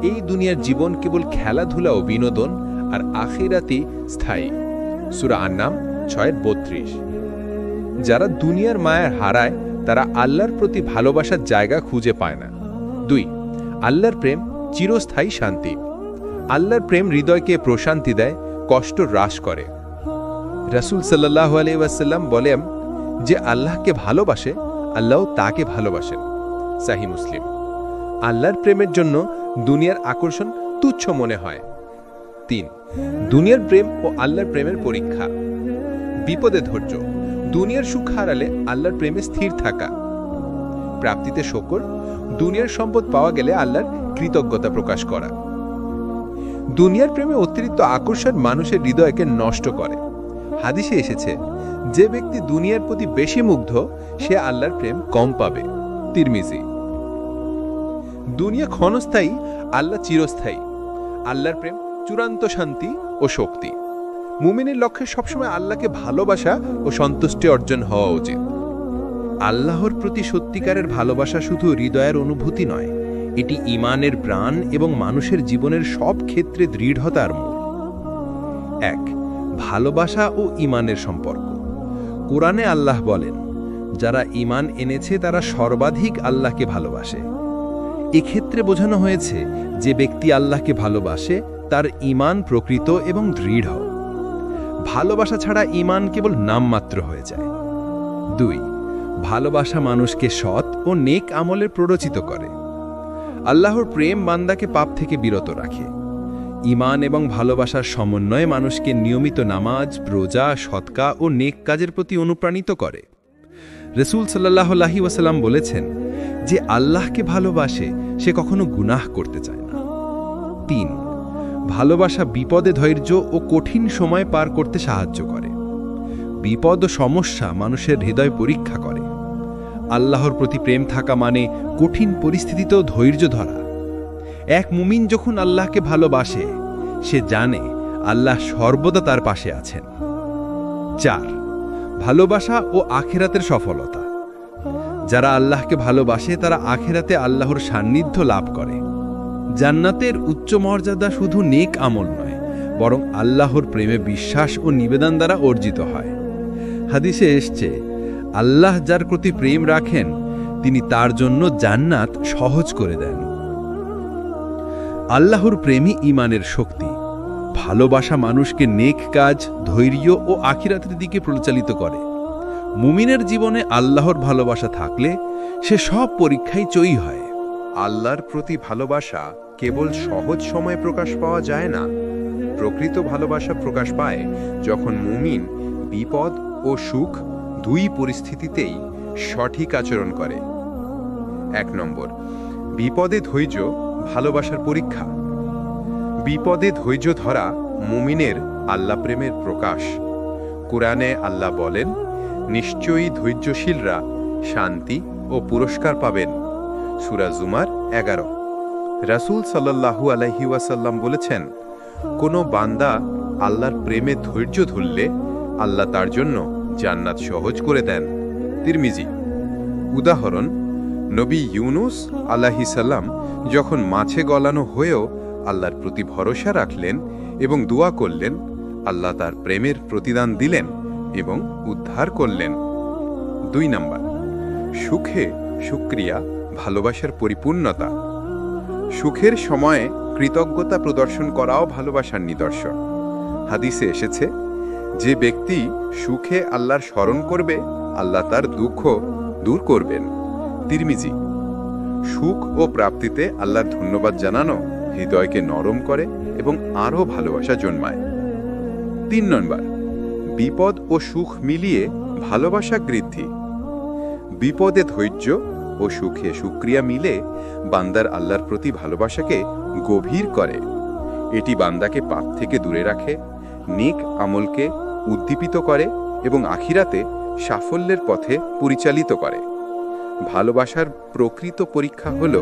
D: এই দুনিয়ার জীবন কেবল খেলাধুলা ও বিনোদন, আর আখিরাতই স্থায়ী। সূরা আন-নাম 6:32। যারা দুনিয়ার মায়ার হারায় তারা আল্লাহর প্রতি ভালোবাসার জায়গা খুঁজে পায় না। 2. আল্লাহর প্রেম চিরস্থায়ী শান্তি। আল্লাহর প্রেম হৃদয়কে প্রশান্তি দেয়, কষ্ট হ্রাস করে। রাসূল সাল্লাল্লাহু আলাইহি ওয়াসাল্লাম বলেন, যে আল্লাহকে ভালোবাসে আল্লাহও তাকে ভালোবাসেন। সহিহ মুসলিম। আল্লাহর প্রেমের জন্য দুনিয়ার আকর্ষণ তুচ্ছ মনে হয়। 3. দুনিয়ার প্রেম ও আল্লাহর প্রেমের পরীক্ষা। বিপদে ধৈর্য। দুনিয়ার সুখ হারালে আল্লাহর প্রেমে স্থির থাকা। প্রাপ্তিতে শকর। দুনিয়ার সম্পদ পাওয়া গেলে আল্লাহর কৃতজ্ঞতা প্রকাশ করা। দুনিয়ার প্রেমে অতিরিক্ত আকর্ষণ মানুষের হৃদয়কে নষ্ট করে। হাদিসে এসেছে, যে ব্যক্তি দুনিয়ার প্রতি বেশি মুগ্ধ সে আল্লাহর প্রেম কম পাবে। তিরমিজি। দুনিয়া ক্ষণস্থায়ী, আল্লাহ চিরস্থায়ী। আল্লাহর প্রেম চূড়ান্ত শান্তি ও শক্তি। মুমিনের লক্ষ্যে সবসময় আল্লাহকে ভালোবাসা ও সন্তুষ্টি অর্জন হওয়া উচিত। আল্লাহর প্রতি সত্যিকারের ভালোবাসা শুধু হৃদয়ের অনুভূতি নয়, এটি ঈমানের প্রাণ এবং মানুষের জীবনের সব ক্ষেত্রে দৃঢ়তার মূল। 1. ভালোবাসা ও ঈমানের সম্পর্ক। কোরআনে আল্লাহ বলেন, যারা ঈমান এনেছে তারা সর্বাধিক আল্লাহকে ভালোবাসে। এক্ষেত্রে বোঝানো হয়েছে যে ব্যক্তি আল্লাহকে ভালোবাসে তার ঈমান প্রকৃত এবং দৃঢ়। ভালোবাসা ছাড়া ঈমান কেবল নামমাত্র হয়ে যায়। 2. ভালোবাসা মানুষকে সৎ ও নেক আমলে প্ররোচিত করে। আল্লাহর প্রেম বান্দাকে পাপ থেকে বিরত রাখে। ঈমান এবং ভালোবাসার সমন্বয়ে মানুষকে নিয়মিত নামাজ, রোজা, সদকা ও নেক কাজের প্রতি অনুপ্রাণিত করে। রাসূল সাল্লাল্লাহু আলাইহি ওয়াসাল্লাম বলেছেন, যে আল্লাহকে ভালোবাসে সে কখনো গুনাহ করতে চায় না। 3.
B: ভালোবাসা বিপদে ধৈর্য ও কঠিন সময় পার করতে সাহায্য করে। বিপদ ও সমস্যা মানুষের হৃদয় পরীক্ষা করে। আল্লাহর প্রতি প্রেম থাকা মানে কঠিন পরিস্থিতিতেও ধৈর্য ধরা। এক মুমিন যখন আল্লাহকে ভালোবাসে, সে জানে আল্লাহ সর্বদা তার পাশে আছেন। 4. ভালোবাসা ও আখিরাতের সফলতা। যারা আল্লাহকে ভালোবাসে তারা আখিরাতে আল্লাহর সান্নিধ্য লাভ করে। জান্নাতের উচ্চ মর্যাদা শুধু নেক আমল নয়, বরং আল্লাহর প্রেমে বিশ্বাস ও নিবেদন দ্বারা অর্জিত হয়। হাদিসে এসছে, আল্লাহ যার প্রতি প্রেম রাখেন তিনি তার জন্য জান্নাত সহজ করে দেন। আল্লাহর প্রেমই ঈমানের শক্তি। ভালোবাসা মানুষকে নেক কাজ, ধৈর্য ও আখিরাতের দিকে পরিচালিত করে। মুমিনের জীবনে আল্লাহর ভালোবাসা থাকলে সে সব পরীক্ষায় জয়ী হয়।
A: আল্লাহর প্রতি ভালোবাসা কেবল সহজ সময়ে প্রকাশ পাওয়া যায় না। প্রকৃত ভালোবাসা প্রকাশ পায় যখন মুমিন বিপদ ও সুখ দুই পরিস্থিতিতেই সঠিক আচরণ করে। 1 নম্বর, বিপদে ধৈর্য ভালোবাসার পরীক্ষা। বিপদে ধৈর্য ধরা মুমিনের আল্লাহ প্রেমের প্রকাশ। কুরআনে আল্লাহ বলেন, নিশ্চয়ই ধৈর্যশীলরা শান্তি ও পুরস্কার পাবেন। সূরা জুমার 11। রাসূল সাল্লাল্লাহু আলাইহি ওয়াসাল্লাম বলেছেন, কোনো বান্দা আল্লাহর প্রেমে ধৈর্য ধরলে আল্লাহ তার জন্য জান্নাত সহজ করে দেন। তিরমিজি। উদাহরণ, নবী ইউনুস আলাইহিস সালাম যখন মাছে গলানো হয়েও আল্লাহর প্রতি ভরসা রাখলেন এবং দোয়া করলেন, আল্লাহ তার প্রেমের প্রতিদান দিলেন এবং উদ্ধার করলেন। 2 নম্বর, সুখে শুকরিয়া ভালোবাসার পরিপূর্ণতা। সুখের সময়ে কৃতজ্ঞতা প্রদর্শন করাও ভালোবাসার নিদর্শন। হাদিসে এসেছে, যে ব্যক্তি সুখে আল্লাহর স্মরণ করবে আল্লাহ তার দুঃখ দূর করবেন। তিরমিজি। সুখ ও প্রাপ্তিতে আল্লাহর ধন্যবাদ জানানো হৃদয়কে নরম করে এবং আরও ভালোবাসা জন্মায়। 3 নম্বর, বিপদ ও সুখ মিলিয়ে ভালোবাসা বৃদ্ধি। বিপদে ধৈর্য ও সুখে শুকরিয়া মিলে বান্দার আল্লাহর প্রতি ভালোবাসাকে গভীর করে। এটি বান্দাকে পাপ থেকে দূরে রাখে, নেক আমলকে উদ্দীপিত করে এবং আখিরাতে সাফল্যের পথে পরিচালিত করে। ভালোবাসার প্রকৃত পরীক্ষা হল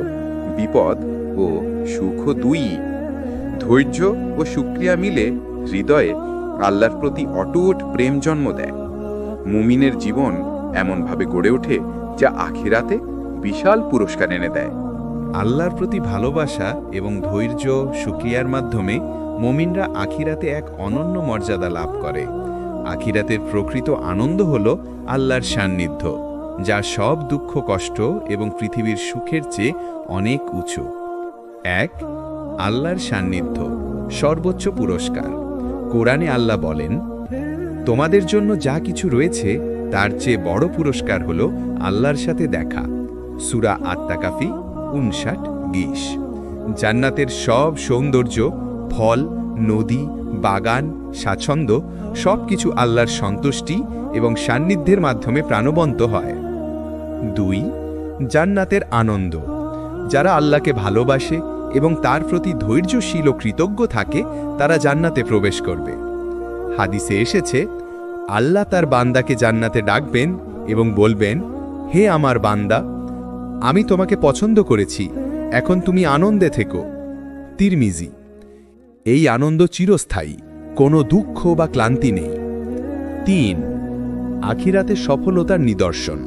A: বিপদ ও সুখ দুইই। ধৈর্য ও শুকরিয়া মিলে হৃদয়ে আল্লাহর প্রতি অটুট প্রেম জন্ম দেয়। মুমিনের জীবন এমনভাবে গড়ে ওঠে যা আখিরাতে বিশাল পুরস্কার এনে দেয়।
E: আল্লাহর প্রতি ভালোবাসা এবং ধৈর্য শুকরিয়ার মাধ্যমে মুমিনরা আখিরাতে এক অনন্য মর্যাদা লাভ করে। আখিরাতের প্রকৃত আনন্দ হল আল্লাহর সান্নিধ্য, যা সব দুঃখ কষ্ট এবং পৃথিবীর সুখের চেয়ে অনেক উঁচু। 1. আল্লাহর সান্নিধ্য সর্বোচ্চ পুরস্কার। কোরআনে আল্লাহ বলেন, তোমাদের জন্য যা কিছু রয়েছে তার চেয়ে বড় পুরস্কার হল আল্লাহর সাথে দেখা। সূরা আত-তাকাফি 59-20। জান্নাতের সব সৌন্দর্য, ফল, নদী, বাগান, স্বাচ্ছন্দ্য সবকিছু আল্লাহর সন্তুষ্টি এবং সান্নিধ্যের মাধ্যমে প্রাণবন্ত হয়। 2. জান্নাতের আনন্দ। যারা আল্লাহকে ভালোবাসে এবং তার প্রতি ধৈর্যশীল ও কৃতজ্ঞ থাকে তারা জান্নাতে প্রবেশ করবে। হাদিসে এসেছে, আল্লাহ তার বান্দাকে জান্নাতে ডাকবেন এবং বলবেন, হে আমার বান্দা, আমি তোমাকে পছন্দ করেছি, এখন তুমি আনন্দে থেকো। তিরমিজি। এই আনন্দ চিরস্থায়ী, কোনো দুঃখ বা ক্লান্তি নেই। 3. আখিরাতে সফলতার নিদর্শন।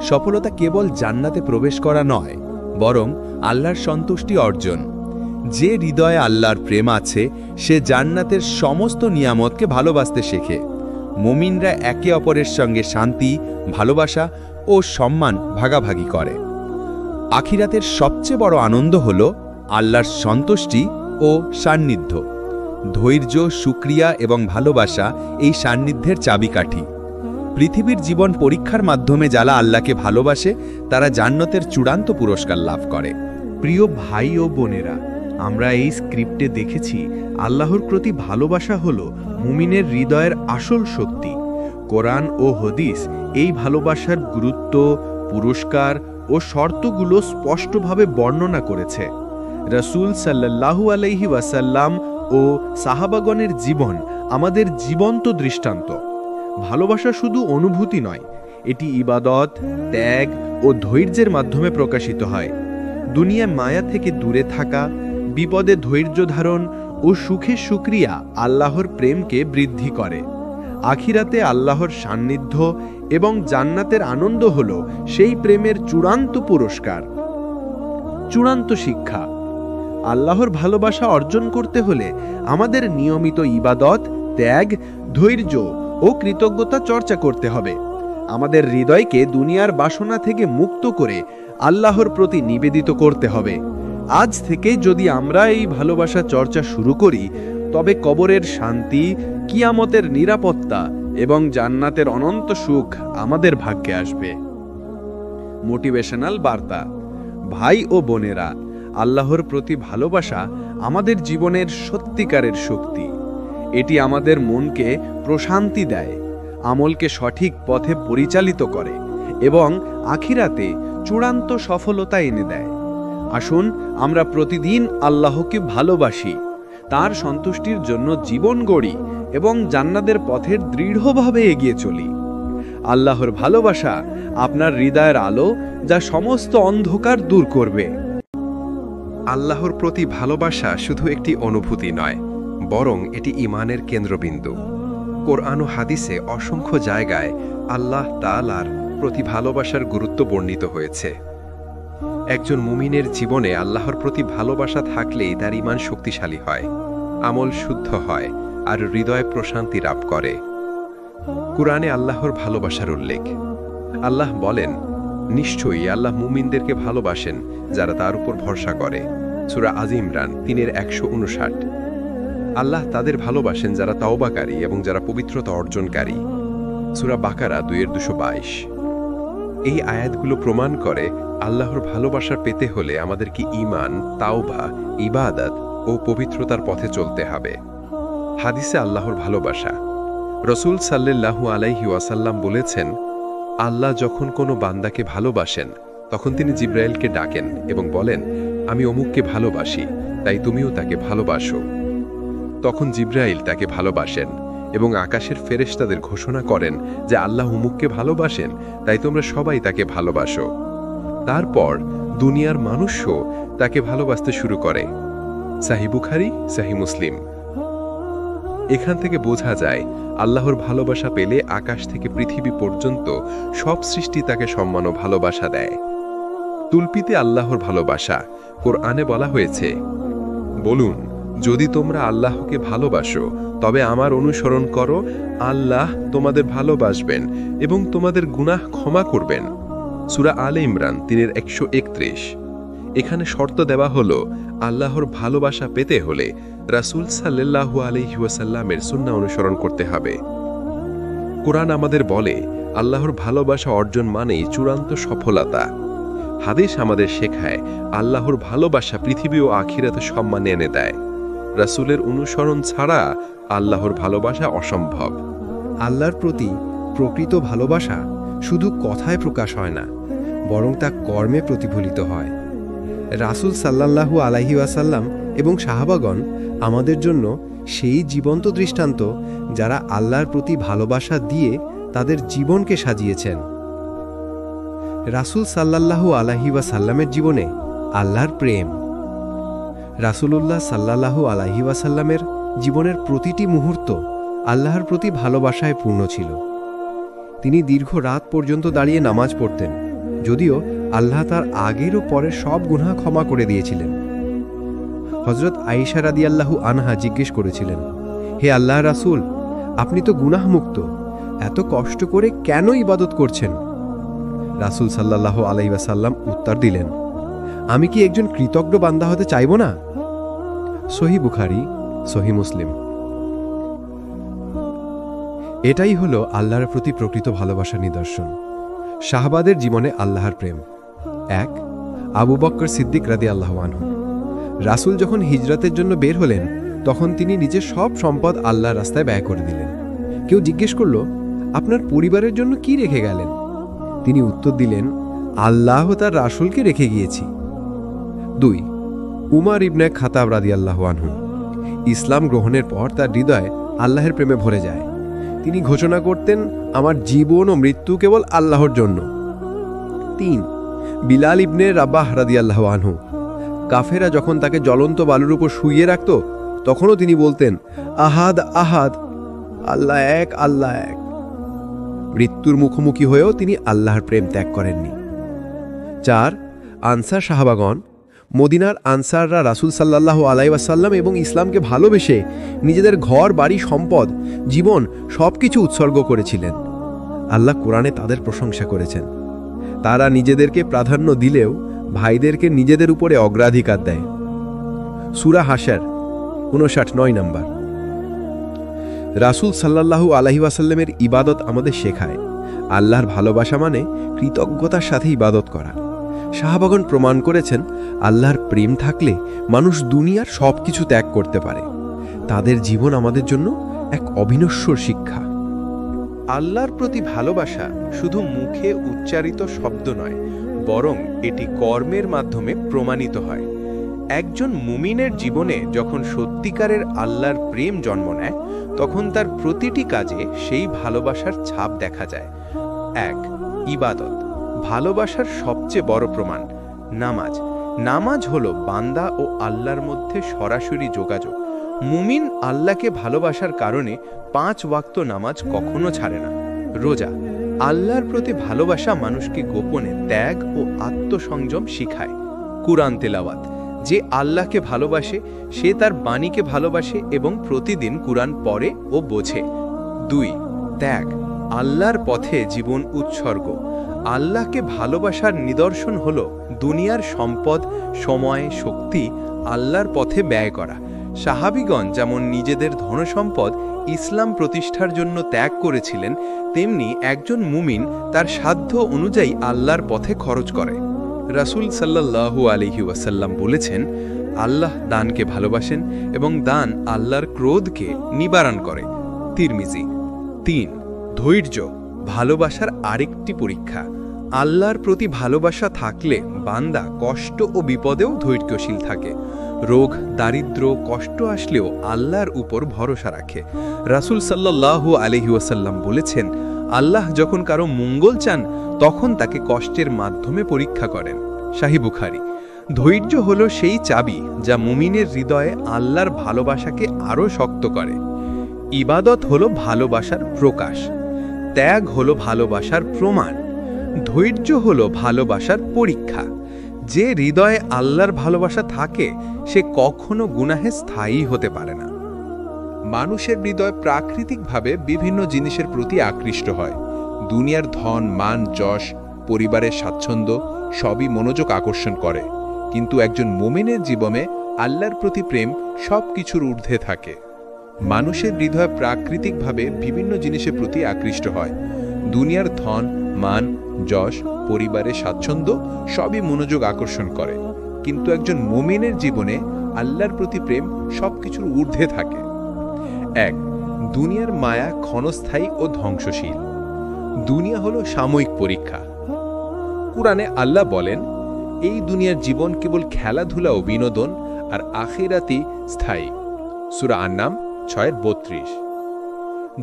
E: সফলতা কেবল জান্নাতে প্রবেশ করা নয়, বরং আল্লাহর সন্তুষ্টি অর্জন। যে হৃদয়ে আল্লাহর প্রেম আছে সে জান্নাতের সমস্ত নিয়ামতকে ভালোবাসতে শেখে। মুমিনরা একে অপরের সঙ্গে শান্তি, ভালোবাসা ও সম্মান ভাগাভাগি করে। আখিরাতের সবচেয়ে বড় আনন্দ হল আল্লাহর সন্তুষ্টি ও সান্নিধ্য। ধৈর্য, শুকরিয়া এবং ভালোবাসা এই সান্নিধ্যের চাবিকাঠি। পৃথিবীর জীবন পরীক্ষার মাধ্যমে যারা আল্লাহকে ভালোবাসে তারা জান্নাতের চূড়ান্ত পুরস্কার লাভ করে।
F: প্রিয় ভাই ও বোনেরা, আমরা এই স্ক্রিপ্টে দেখেছি আল্লাহর প্রতি ভালোবাসা হল মুমিনের হৃদয়ের আসল শক্তি। কোরআন ও হাদিস এই ভালোবাসার গুরুত্ব, পুরস্কার ও শর্তগুলো স্পষ্টভাবে বর্ণনা করেছে। রাসূল সাল্লাল্লাহু আলাইহি ওয়াসাল্লাম ও সাহাবাগণের জীবন আমাদের জীবন্ত দৃষ্টান্ত। ভালোবাসা শুধু অনুভূতি নয়, এটি ইবাদত, ত্যাগ ও ধৈর্যের মাধ্যমে প্রকাশিত হয়। দুনিয়ায় মায়া থেকে দূরে থাকা, বিপদে ধৈর্য ধারণ ও সুখে শুকরিয়া আল্লাহর প্রেমকে বৃদ্ধি করে। আখিরাতে আল্লাহর সান্নিধ্য এবং জান্নাতের আনন্দ হল সেই প্রেমের চূড়ান্ত পুরস্কার। চূড়ান্ত শিক্ষা: আল্লাহর ভালোবাসা অর্জন করতে হলে আমাদের নিয়মিত ইবাদত, ত্যাগ, ধৈর্য ও কৃতজ্ঞতা চর্চা করতে হবে। আমাদের হৃদয়কে দুনিয়ার বাসনা থেকে মুক্ত করে আল্লাহর প্রতি নিবেদিত করতে হবে। আজ থেকে যদি আমরা এই ভালোবাসা চর্চা শুরু করি, তবে কবরের শান্তি, কিয়ামতের নিরাপত্তা এবং জান্নাতের অনন্ত সুখ আমাদের ভাগ্যে আসবে। মোটিভেশনাল বার্তা: ভাই ও বোনেরা, আল্লাহর প্রতি ভালোবাসা আমাদের জীবনের সত্যিকারের শক্তি। এটি আমাদের মনকে প্রশান্তি দেয়, আমলকে সঠিক পথে পরিচালিত করে এবং আখিরাতে চূড়ান্ত সফলতা এনে দেয়। আসুন আমরা প্রতিদিন আল্লাহকে ভালোবাসি, তার সন্তুষ্টির জন্য জীবন গড়ি এবং জান্নাতের পথের দৃঢ়ভাবে এগিয়ে চলি। আল্লাহর ভালোবাসা আপনার হৃদয়ের আলো, যা সমস্ত অন্ধকার দূর করবে।
A: আল্লাহর প্রতি ভালোবাসা শুধু একটি অনুভূতি নয়, বরং এটি ঈমানের কেন্দ্রবিন্দু। কোরআন ও হাদিসে অসংখ্য জায়গায় আল্লাহ তাআলার প্রতি ভালোবাসার গুরুত্ব বর্ণিত হয়েছে। একজন মুমিনের জীবনে আল্লাহর প্রতি ভালোবাসা থাকলেই তার ঈমান শক্তিশালী হয়, আমল শুদ্ধ হয় আর হৃদয় প্রশান্তি লাভ করে। কুরআনে আল্লাহর ভালোবাসার উল্লেখ। আল্লাহ বলেন, নিশ্চয়ই আল্লাহ মুমিনদেরকে ভালোবাসেন যারা তার উপর ভরসা করে। সূরা আজ ইমরান 3:159। আল্লাহ তাদের ভালোবাসেন যারা তাওবাকারী এবং যারা পবিত্রতা অর্জনকারী। সূরা বাকারা 2:222। এই আয়াতগুলো প্রমাণ করে আল্লাহর ভালোবাসা পেতে হলে আমাদেরকে ঈমান, তাওবা, ইবাদত ও পবিত্রতার পথে চলতে হবে। হাদিসে আল্লাহর ভালোবাসা। রাসূল সাল্লাল্লাহু আলাইহি ওয়াসাল্লাম বলেছেন, আল্লাহ যখন কোনো বান্দাকে ভালোবাসেন তখন তিনি জিব্রাইলকে ডাকেন এবং বলেন, আমি অমুককে ভালোবাসি, তাই তুমিও তাকে ভালোবাসো। তখন জিব্রাইল তাকে ভালোবাসেন এবং আকাশের ফেরেশতাদের ঘোষণা করেন যে আল্লাহ অমুককে ভালোবাসেন, তাই তোমরা সবাই তাকে ভালোবাসো। তারপর দুনিয়ার মানুষও তাকে ভালোবাসতে শুরু করে। সহিহ বুখারী, সহিহ মুসলিম। এখান থেকে বোঝা যায় আল্লাহর ভালোবাসা পেলে আকাশ থেকে পৃথিবী পর্যন্ত সব সৃষ্টি তাকে সম্মান ও ভালোবাসা দেয়। তুলপিতে আল্লাহর ভালোবাসা। কোরআনে বলা হয়েছে, বলুন, যদি তোমরা আল্লাহকে ভালোবাসো তবে আমার অনুসরণ করো, আল্লাহ তোমাদের ভালোবাসবেন এবং তোমাদের গুনাহ ক্ষমা করবেন। সূরা আলে ইমরান 3:131। এখানে শর্ত দেওয়া হলো, আল্লাহর ভালোবাসা পেতে হলে রাসূল সাল্লাল্লাহু আলাইহি ওয়াসাল্লামের সুন্নাহ অনুসরণ করতে হবে। কোরআন আমাদের বলে, আল্লাহর ভালোবাসা অর্জন মানেই চূড়ান্ত সফলতা। হাদিস আমাদের শেখায়, আল্লাহর ভালোবাসা পৃথিবী ও আখিরাতে সম্মান এনে দেয়। রাসূলের অনুসরণ ছাড়া আল্লাহর ভালোবাসা অসম্ভব।
B: আল্লাহর প্রতি প্রকৃত ভালোবাসা শুধু কথায় প্রকাশ হয় না, বরং তা কর্মে প্রতিফলিত হয়। রাসূল সাল্লাল্লাহু আলাইহি ওয়াসাল্লাম এবং সাহাবাগণ আমাদের জন্য সেই জীবন্ত দৃষ্টান্ত যারা আল্লাহর প্রতি ভালোবাসা দিয়ে তাদের জীবনকে সাজিয়েছেন। রাসূল সাল্লাল্লাহু আলাইহি ওয়াসাল্লামের জীবনে আল্লাহর প্রেম। রাসূলুল্লাহ সাল্লাল্লাহু আলাইহি ওয়াসাল্লামের জীবনের প্রতিটি মুহূর্ত আল্লাহর প্রতি ভালোবাসায় পূর্ণ ছিল। তিনি দীর্ঘ রাত পর্যন্ত দাঁড়িয়ে নামাজ পড়তেন, যদিও আল্লাহ তার আগের ও পরের সব গুনাহ ক্ষমা করে দিয়েছিলেন। হযরত আয়েশা রাদিয়াল্লাহু আনহা জিজ্ঞেস করেছিলেন, হে আল্লাহর রাসূল, আপনি তো গুনাহমুক্ত, এত কষ্ট করে কেন ইবাদত করছেন? রাসূল সাল্লাল্লাহু আলাইহি ওয়াসাল্লাম উত্তর দিলেন, আমি কি একজন কৃতজ্ঞ বান্দা হতে চাইব না? সহিহ বুখারী, সহিহ মুসলিম। এটাই হলো আল্লাহর প্রতি প্রকৃত ভালোবাসার নিদর্শন। সাহাবাদের জীবনে আল্লাহর প্রেম। 1. আবু বকর সিদ্দিক রাদিয়াল্লাহু আনহু। রাসূল যখন হিজরতের জন্য বের হলেন, তখন তিনি নিজের সব সম্পদ আল্লাহর রাস্তায় ব্যয় করে দিলেন। কেউ জিজ্ঞেস করল, আপনার পরিবারের জন্য কি রেখে গেলেন? তিনি উত্তর দিলেন, আল্লাহ তার রাসূলকে রেখে গিয়েছি। 2. উমর ইবনে খাত্তাব রাদিয়াল্লাহু আনহু। ইসলাম গ্রহণের পর তার হৃদয় আল্লাহের প্রেমে ভরে যায়। তিনি ঘোষণা করতেন, আমার জীবন ও মৃত্যু কেবল আল্লাহর জন্য। 3. বিলাল ইবনে রাবাহ রাদিয়াল্লাহু আনহু। কাফেরা যখন তাকে জ্বলন্ত বালুর উপর শুইয়ে রাখত, তখনও তিনি বলতেন, আহাদ আহাদ, আল্লাহ এক, আল্লাহ এক। মৃত্যুর মুখোমুখি হয়েও তিনি আল্লাহর প্রেম ত্যাগ করেননি। 4. আনসার সাহাবাগণ। মদিনার আনসাররা রাসূল সাল্লাল্লাহু আলাইহি ওয়াসাল্লাম এবং ইসলামকে ভালোবেসে নিজেদের ঘর, বাড়ি, সম্পদ, জীবন সবকিছু উৎসর্গ করেছিলেন। আল্লাহ কোরআনে তাদের প্রশংসা করেছেন। তারা নিজেদেরকে প্রাধান্য দিলেও ভাইদেরকে নিজেদের উপরে অগ্রাধিকার দেয়। সূরা হাশর 59 নম্বর। রাসূল সাল্লাল্লাহু আলাইহি ওয়াসাল্লামের ইবাদত আমাদের শেখায়, আল্লাহর ভালোবাসা মানে কৃতজ্ঞতার সাথে ইবাদত করা। সাহাবাগণ প্রমাণ করেছেন, আল্লাহর প্রেম থাকলে মানুষ দুনিয়ার সবকিছু ত্যাগ করতে পারে। তাদের জীবন আমাদের জন্য এক অবিনশ্বর শিক্ষা।
C: আল্লাহর প্রতি ভালোবাসা শুধু মুখে উচ্চারিত শব্দ নয়, বরং এটি কর্মের মাধ্যমে প্রমাণিত হয়। একজন মুমিনের জীবনে যখন সত্যিকারের আল্লাহর প্রেম জন্ম নেয়, তখন তার প্রতিটি কাজে সেই ভালোবাসার ছাপ দেখা যায়। 1. ইবাদত, ভালোবাসার সবচেয়ে বড় প্রমাণ। নামাজ। নামাজ হলো বান্দা ও আল্লাহর মধ্যে সরাসরি যোগাযোগ। মুমিন আল্লাহকে ভালোবাসার কারণে 5 ওয়াক্ত নামাজ কখনো ছাড়ে না। রোজা, আল্লাহর প্রতি ভালোবাসা মানুষকে গোপনে ত্যাগ ও আত্মসংযম শিখায়। কুরআন তেলাওয়াত, যে আল্লাহকে ভালোবাসে সে তার বাণীকে ভালোবাসে এবং প্রতিদিন কুরআন পড়ে ও বোঝে। 2. ত্যাগ, আল্লাহর পথে জীবন উৎসর্গ। আল্লাহকে ভালোবাসার নিদর্শন হল দুনিয়ার সম্পদ, সময়, শক্তি আল্লাহর পথে ব্যয় করা। সাহাবীগণ যেমন নিজেদের ধনসম্পদ ইসলাম প্রতিষ্ঠার জন্য ত্যাগ করেছিলেন, তেমনি একজন মুমিন তার সাধ্য অনুযায়ী আল্লাহর পথে খরচ করে। রাসূল সাল্লাল্লাহু আলাইহি ওয়াসাল্লাম বলেছেন, আল্লাহ দানকে ভালোবাসেন এবং দান আল্লাহর ক্রোধকে নিবারণ করে। তিরমিজি। 3. ধৈর্য, ভালোবাসার আরেকটি পরীক্ষা। আল্লাহর প্রতি ভালোবাসা থাকলে বান্দা কষ্ট ও বিপদেও ধৈর্যশীল থাকে। রোগ, দারিদ্র্য, কষ্ট আসলেও আল্লাহর উপর ভরসা রাখে। রাসূল সাল্লাল্লাহু আলাইহি ওয়াসাল্লাম বলেছেন, আল্লাহ যখন কারো মঙ্গল চান তখন তাকে কষ্টের মাধ্যমে পরীক্ষা করেন। শাহী বুখারী। ধৈর্য হলো সেই চাবি যা মুমিনের হৃদয়ে আল্লাহর ভালোবাসাকে আরও শক্ত করে। ইবাদত হলো ভালোবাসার প্রকাশ। ত্যাগ হলো ভালোবাসার প্রমাণ। ধৈর্য হলো ভালোবাসার পরীক্ষা। যে হৃদয়ে আল্লাহর ভালোবাসা থাকে সে কখনো গুনাহে স্থায়ী হতে পারে না।
D: মানুষের হৃদয় প্রাকৃতিকভাবে বিভিন্ন জিনিসের প্রতি আকৃষ্ট হয়। দুনিয়ার ধন, মান, যশ, পরিবারের স্বাচ্ছন্দ্য সবই মনোযোগ আকর্ষণ করে, কিন্তু একজন মুমিনের জীবনে আল্লাহর প্রতি প্রেম সবকিছুর ঊর্ধ্বে থাকে। মানুষের হৃদয় প্রাকৃতিকভাবে বিভিন্ন জিনিসের প্রতি আকৃষ্ট হয়। দুনিয়ার ধন, মান, যশ, পরিবারের স্বাচ্ছন্দ্য সবই মনোযোগ আকর্ষণ করে, কিন্তু একজন মুমিনের জীবনে আল্লাহর প্রতি প্রেম সবকিছুর ঊর্ধ্বে থাকে। 1. দুনিয়ার মায়া ক্ষণস্থায়ী ও ধ্বংসশীল। দুনিয়া হলো সাময়িক পরীক্ষা। কুরআনে আল্লাহ বলেন, এই দুনিয়ার জীবন কেবল খেলাধুলা ও বিনোদন, আর আখিরাতই স্থায়ী। সূরা আন-নাম 6:32।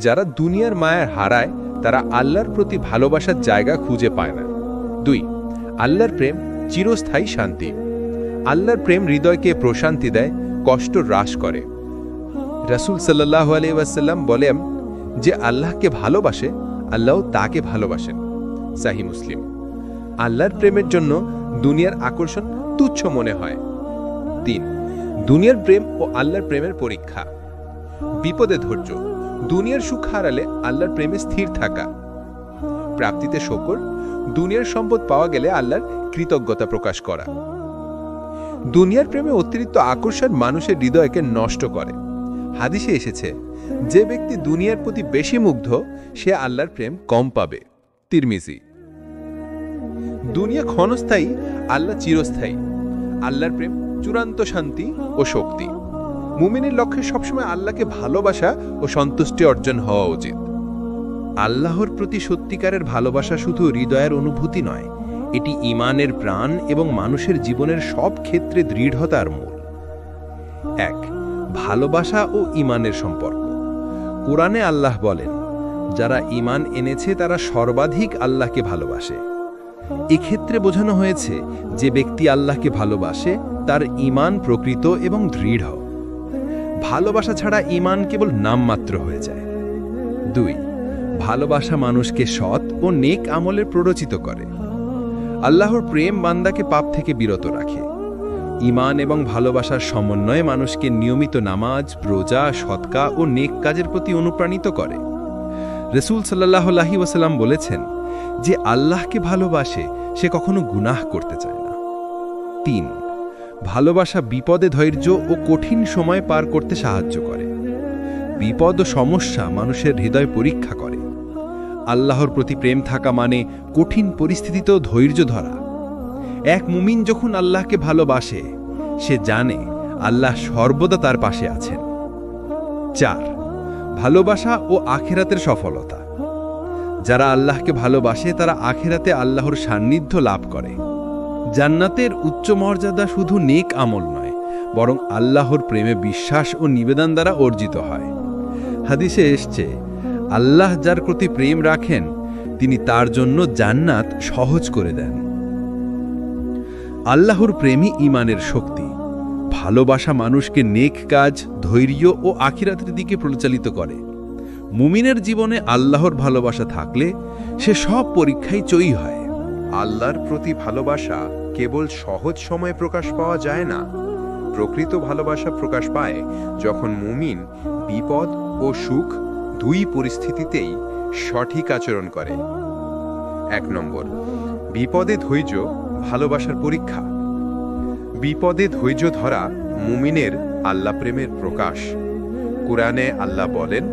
D: যারা দুনিয়ার মায়ার হারায় তারা আল্লাহর প্রতি ভালোবাসার জায়গা খুঁজে পায় না। 2. আল্লাহর প্রেম চিরস্থায়ী শান্তি। আল্লাহর প্রেম হৃদয়কে প্রশান্তি দেয়, কষ্ট হ্রাস করে। রাসূল সাল্লাল্লাহু আলাইহি ওয়াসাল্লাম বলেন, যে আল্লাহকে ভালোবাসে আল্লাহও তাকে ভালোবাসেন। সহিহ মুসলিম। আল্লাহর প্রেমের জন্য দুনিয়ার আকর্ষণ তুচ্ছ মনে হয়। 3. দুনিয়ার প্রেম ও আল্লাহর প্রেমের পরীক্ষা। বিপদে ধৈর্য। দুনিয়ার সুখ হারালে আল্লাহর প্রেমে স্থির থাকা। প্রাপ্তিতে শকর। দুনিয়ার সম্পদ পাওয়া গেলে আল্লাহর কৃতজ্ঞতা প্রকাশ করা। দুনিয়ার প্রেমে অতিরিক্ত আকর্ষণ মানুষের হৃদয়কে নষ্ট করে। হাদিসে এসেছে, যে ব্যক্তি দুনিয়ার প্রতি বেশি মুগ্ধ সে আল্লাহর প্রেম কম পাবে। তিরমিজি। দুনিয়া ক্ষণস্থায়ী, আল্লাহ চিরস্থায়ী। আল্লাহর প্রেম চূড়ান্ত শান্তি ও শক্তি। মুমিনের লক্ষ্যে সবসময় আল্লাহকে ভালোবাসা ও সন্তুষ্টি অর্জন হওয়া উচিত।
C: আল্লাহর প্রতি সত্যিকারের ভালোবাসা শুধু হৃদয়ের অনুভূতি নয়, এটি ঈমানের প্রাণ এবং মানুষের জীবনের সব ক্ষেত্রে দৃঢ়তার মূল। 1.
A: ভালোবাসা ও ঈমানের সম্পর্ক। কোরআনে আল্লাহ বলেন, যারা ঈমান এনেছে তারা সর্বাধিক আল্লাহকে ভালোবাসে। এক্ষেত্রে বোঝানো হয়েছে যে ব্যক্তি আল্লাহকে ভালোবাসে তার ঈমান প্রকৃত এবং দৃঢ়। ভালোবাসা ছাড়া ঈমান কেবল নামমাত্র হয়ে যায়। 2. ভালোবাসা মানুষকে সৎ ও নেক আমলে প্ররোচিত করে। আল্লাহর প্রেম বান্দাকে পাপ থেকে বিরত রাখে। ঈমান এবং ভালোবাসার সমন্বয়ে মানুষকে নিয়মিত নামাজ, রোজা, সদকা ও নেক কাজের প্রতি অনুপ্রাণিত করে। রাসূল সাল্লাল্লাহু আলাইহি ওয়াসাল্লাম বলেছেন, যে আল্লাহকে ভালোবাসে সে কখনো গুনাহ করতে চায় না। 3. ভালোবাসা বিপদে ধৈর্য ও কঠিন সময় পার করতে সাহায্য করে। বিপদ ও সমস্যা মানুষের হৃদয় পরীক্ষা করে। আল্লাহর প্রতি প্রেম থাকা মানে কঠিন পরিস্থিতিতেও ধৈর্য ধরা। এক মুমিন যখন আল্লাহকে ভালোবাসে সে জানে আল্লাহ সর্বদা তার পাশে আছেন। 4. ভালোবাসা ও আখিরাতের সফলতা। যারা আল্লাহকে ভালোবাসে তারা আখিরাতে আল্লাহর সান্নিধ্য লাভ করে। জান্নাতের উচ্চ মর্যাদা শুধু নেক আমল নয়, বরং আল্লাহর প্রেমে বিশ্বাস ও নিবেদন দ্বারা অর্জিত হয়। হাদিসে এসছে, আল্লাহ যার প্রতি প্রেম রাখেন তিনি তার জন্য জান্নাত সহজ করে দেন। আল্লাহর প্রেমই ঈমানের শক্তি। ভালোবাসা মানুষকে নেক কাজ, ধৈর্য ও আখিরাতের দিকে পরিচালিত করে। মুমিনের জীবনে আল্লাহর ভালোবাসা থাকলে সে সব পরীক্ষায় জয়ী হয়।
D: আল্লাহর প্রতি ভালোবাসা কেবল সহজ সময়ে প্রকাশ পাওয়া যায় না। প্রকৃত ভালোবাসা প্রকাশ পায় যখন মুমিন বিপদ ও সুখ দুই পরিস্থিতিতেই সঠিক আচরণ করে। 1 নম্বর, বিপদে ধৈর্য ভালোবাসার পরীক্ষা। বিপদে ধৈর্য ধরা মুমিনের আল্লাহ প্রেমের প্রকাশ। কুরআনে আল্লাহ বলেন,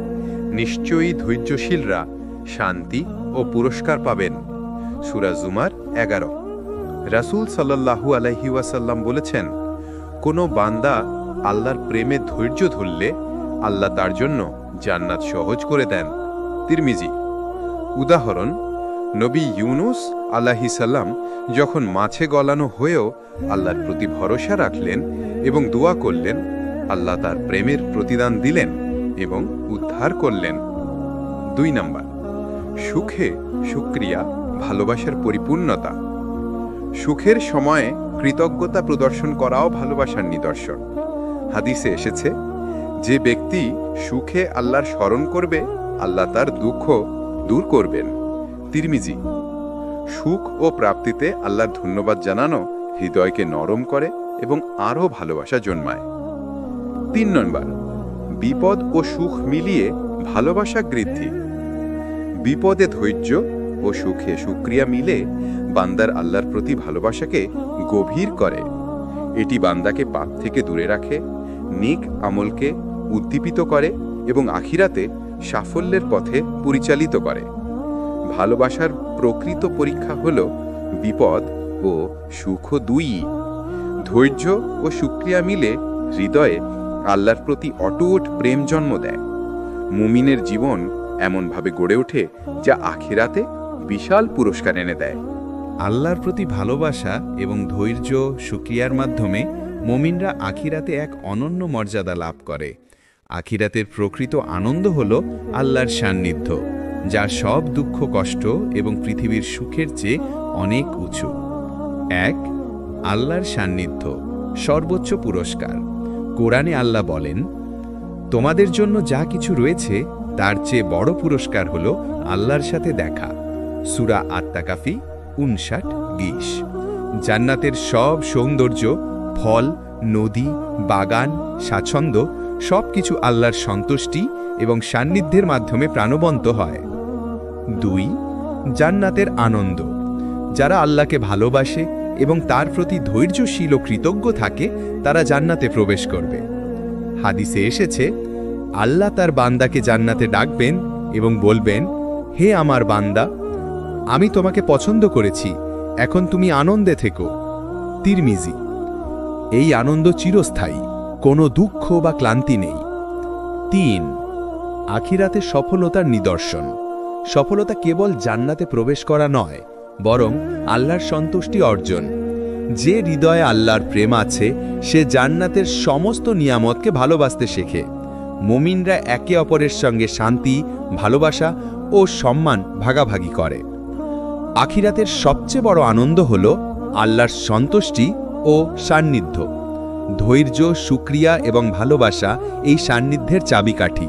D: নিশ্চয়ই ধৈর্যশীলরা শান্তি ও পুরস্কার পাবেন। সূরা জুমার 11। রাসূল সাল্লাল্লাহু আলাইহি ওয়াসাল্লাম বলেছেন, কোনো বান্দা আল্লাহর প্রেমে ধৈর্য ধরলে আল্লাহ তার জন্য জান্নাত সহজ করে দেন। তিরমিজি। উদাহরণ, নবী ইউনুস আলাইহিস সালাম যখন মাছে গলানো হয়েও আল্লাহর প্রতি ভরসা রাখলেন এবং দোয়া করলেন, আল্লাহ তার প্রেমের প্রতিদান দিলেন এবং উদ্ধার করলেন। 2 নম্বর, সুখে শুকরিয়া ভালোবাসার পরিপূর্ণতা। সুখের সময়ে কৃতজ্ঞতা প্রদর্শন করাও ভালোবাসার নিদর্শন। হাদিসে এসেছে, যে ব্যক্তি সুখে আল্লাহর স্মরণ করবে আল্লাহ তার দুঃখ দূর করবেন। তিরমিজি। সুখ ও প্রাপ্তিতে আল্লাহর ধন্যবাদ জানানো হৃদয়কে নরম করে এবং আরও ভালোবাসা জন্মায়। 3 নম্বর, বিপদ ও সুখ মিলিয়ে ভালোবাসা বৃদ্ধি। বিপদে ধৈর্য ও সুখে শুকরিয়া মিলে বান্দার আল্লাহর প্রতি ভালোবাসাকে গভীর করে। এটি বান্দাকে পাপ থেকে দূরে রাখে, নেক আমলকে উদ্দীপিত করে এবং আখিরাতে সাফল্যের পথে পরিচালিত করে। ভালোবাসার প্রকৃত পরীক্ষা হল বিপদ ও সুখ দুইই। ধৈর্য ও শুকরিয়া মিলে হৃদয়ে আল্লাহর প্রতি অটুট প্রেম জন্ম দেয়। মুমিনের জীবন এমনভাবে গড়ে ওঠে যা আখিরাতে বিশাল পুরস্কার এনে দেয়।
E: আল্লাহর প্রতি ভালোবাসা এবং ধৈর্য, শুকরিয়ার মাধ্যমে মুমিনরা আখিরাতে এক অনন্য মর্যাদা লাভ করে। আখিরাতের প্রকৃত আনন্দ হল আল্লাহর সান্নিধ্য, যা সব দুঃখ কষ্ট এবং পৃথিবীর সুখের চেয়ে অনেক উঁচু। 1. আল্লাহর সান্নিধ্য সর্বোচ্চ পুরস্কার। কোরআনে আল্লাহ বলেন, তোমাদের জন্য যা কিছু রয়েছে তার চেয়ে বড় পুরস্কার হল আল্লাহর সাথে দেখা। সূরা আত-তাকাফি 59-20। জান্নাতের সব সৌন্দর্য, ফল, নদী, বাগান, স্বাচ্ছন্দ্য সবকিছু আল্লাহর সন্তুষ্টি এবং সান্নিধ্যের মাধ্যমে প্রাণবন্ত হয়। 2. জান্নাতের আনন্দ। যারা আল্লাহকে ভালোবাসে এবং তার প্রতি ধৈর্যশীল ও কৃতজ্ঞ থাকে তারা জান্নাতে প্রবেশ করবে। হাদিসে এসেছে, আল্লাহ তার বান্দাকে জান্নাতে ডাকবেন এবং বলবেন, হে আমার বান্দা, আমি তোমাকে পছন্দ করেছি, এখন তুমি আনন্দে থেকো। তিরমিজি। এই আনন্দ চিরস্থায়ী, কোনো দুঃখ বা ক্লান্তি নেই। 3. আখিরাতে সফলতার নিদর্শন। সফলতা কেবল জান্নাতে প্রবেশ করা নয়, বরং আল্লাহর সন্তুষ্টি অর্জন। যে হৃদয়ে আল্লাহর প্রেম আছে সে জান্নাতের সমস্ত নিয়ামতকে ভালোবাসতে শেখে। মুমিনরা একে অপরের সঙ্গে শান্তি, ভালোবাসা ও সম্মান ভাগাভাগি করে। আখিরাতের সবচেয়ে বড় আনন্দ হল আল্লাহর সন্তুষ্টি ও সান্নিধ্য। ধৈর্য, শুকরিয়া এবং ভালোবাসা এই সান্নিধ্যের চাবিকাঠি।